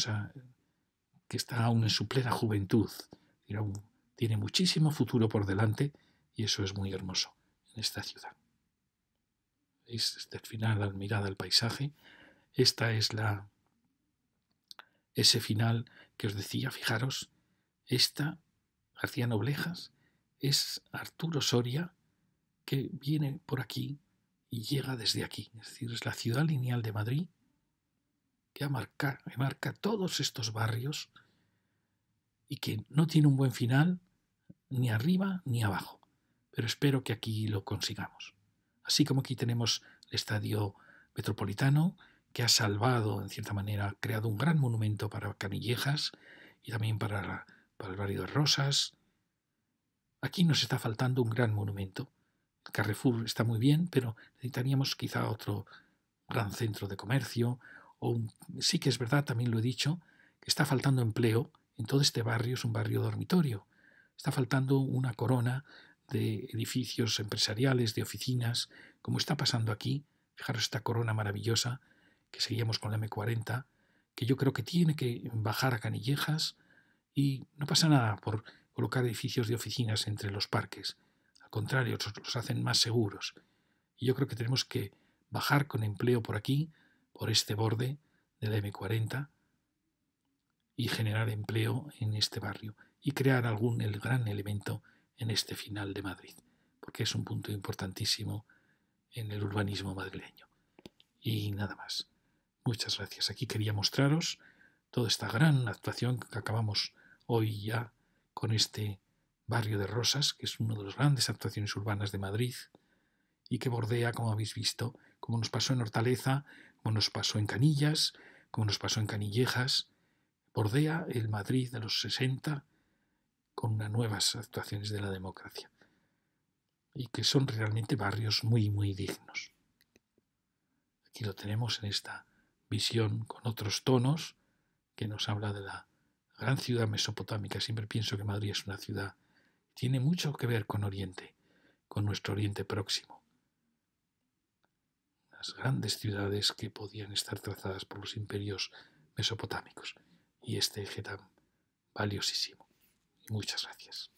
que está aún en su plena juventud, tiene muchísimo futuro por delante y eso es muy hermoso en esta ciudad. ¿Veis? Desde el final, al mirar al paisaje, esta es ese final que os decía, fijaros, esta García Noblejas es Arturo Soria que viene por aquí y llega desde aquí. Es decir, es la ciudad lineal de Madrid que marca todos estos barrios y que no tiene un buen final ni arriba ni abajo. Pero espero que aquí lo consigamos. Así como aquí tenemos el Estadio Metropolitano, que ha salvado, en cierta manera, ha creado un gran monumento para Canillejas y también para el barrio de Rosas. Aquí nos está faltando un gran monumento. El Carrefour está muy bien, pero necesitaríamos quizá otro gran centro de comercio. Sí que es verdad, también lo he dicho, que está faltando empleo. En todo este barrio es un barrio dormitorio. Está faltando una corona de edificios empresariales, de oficinas, como está pasando aquí. Fijaros esta corona maravillosa que seguíamos con la M40, que yo creo que tiene que bajar a Canillejas y no pasa nada por colocar edificios de oficinas entre los parques. Al contrario, los hacen más seguros. Y yo creo que tenemos que bajar con empleo por aquí, por este borde de la M40 y generar empleo en este barrio y crear el gran elemento en este final de Madrid, porque es un punto importantísimo en el urbanismo madrileño. Y nada más. Muchas gracias. Aquí quería mostraros toda esta gran actuación que acabamos hoy ya con este barrio de Rosas, que es una de las grandes actuaciones urbanas de Madrid y que bordea, como habéis visto, como nos pasó en Hortaleza, como nos pasó en Canillas, como nos pasó en Canillejas, bordea el Madrid de los 60 con unas nuevas actuaciones de la democracia y que son realmente barrios muy, muy dignos. Aquí lo tenemos en esta visión con otros tonos que nos habla de la gran ciudad mesopotámica. Siempre pienso que Madrid es una ciudad que tiene mucho que ver con Oriente, con nuestro Oriente próximo. Las grandes ciudades que podían estar trazadas por los imperios mesopotámicos. Y este eje tan valiosísimo. Y muchas gracias.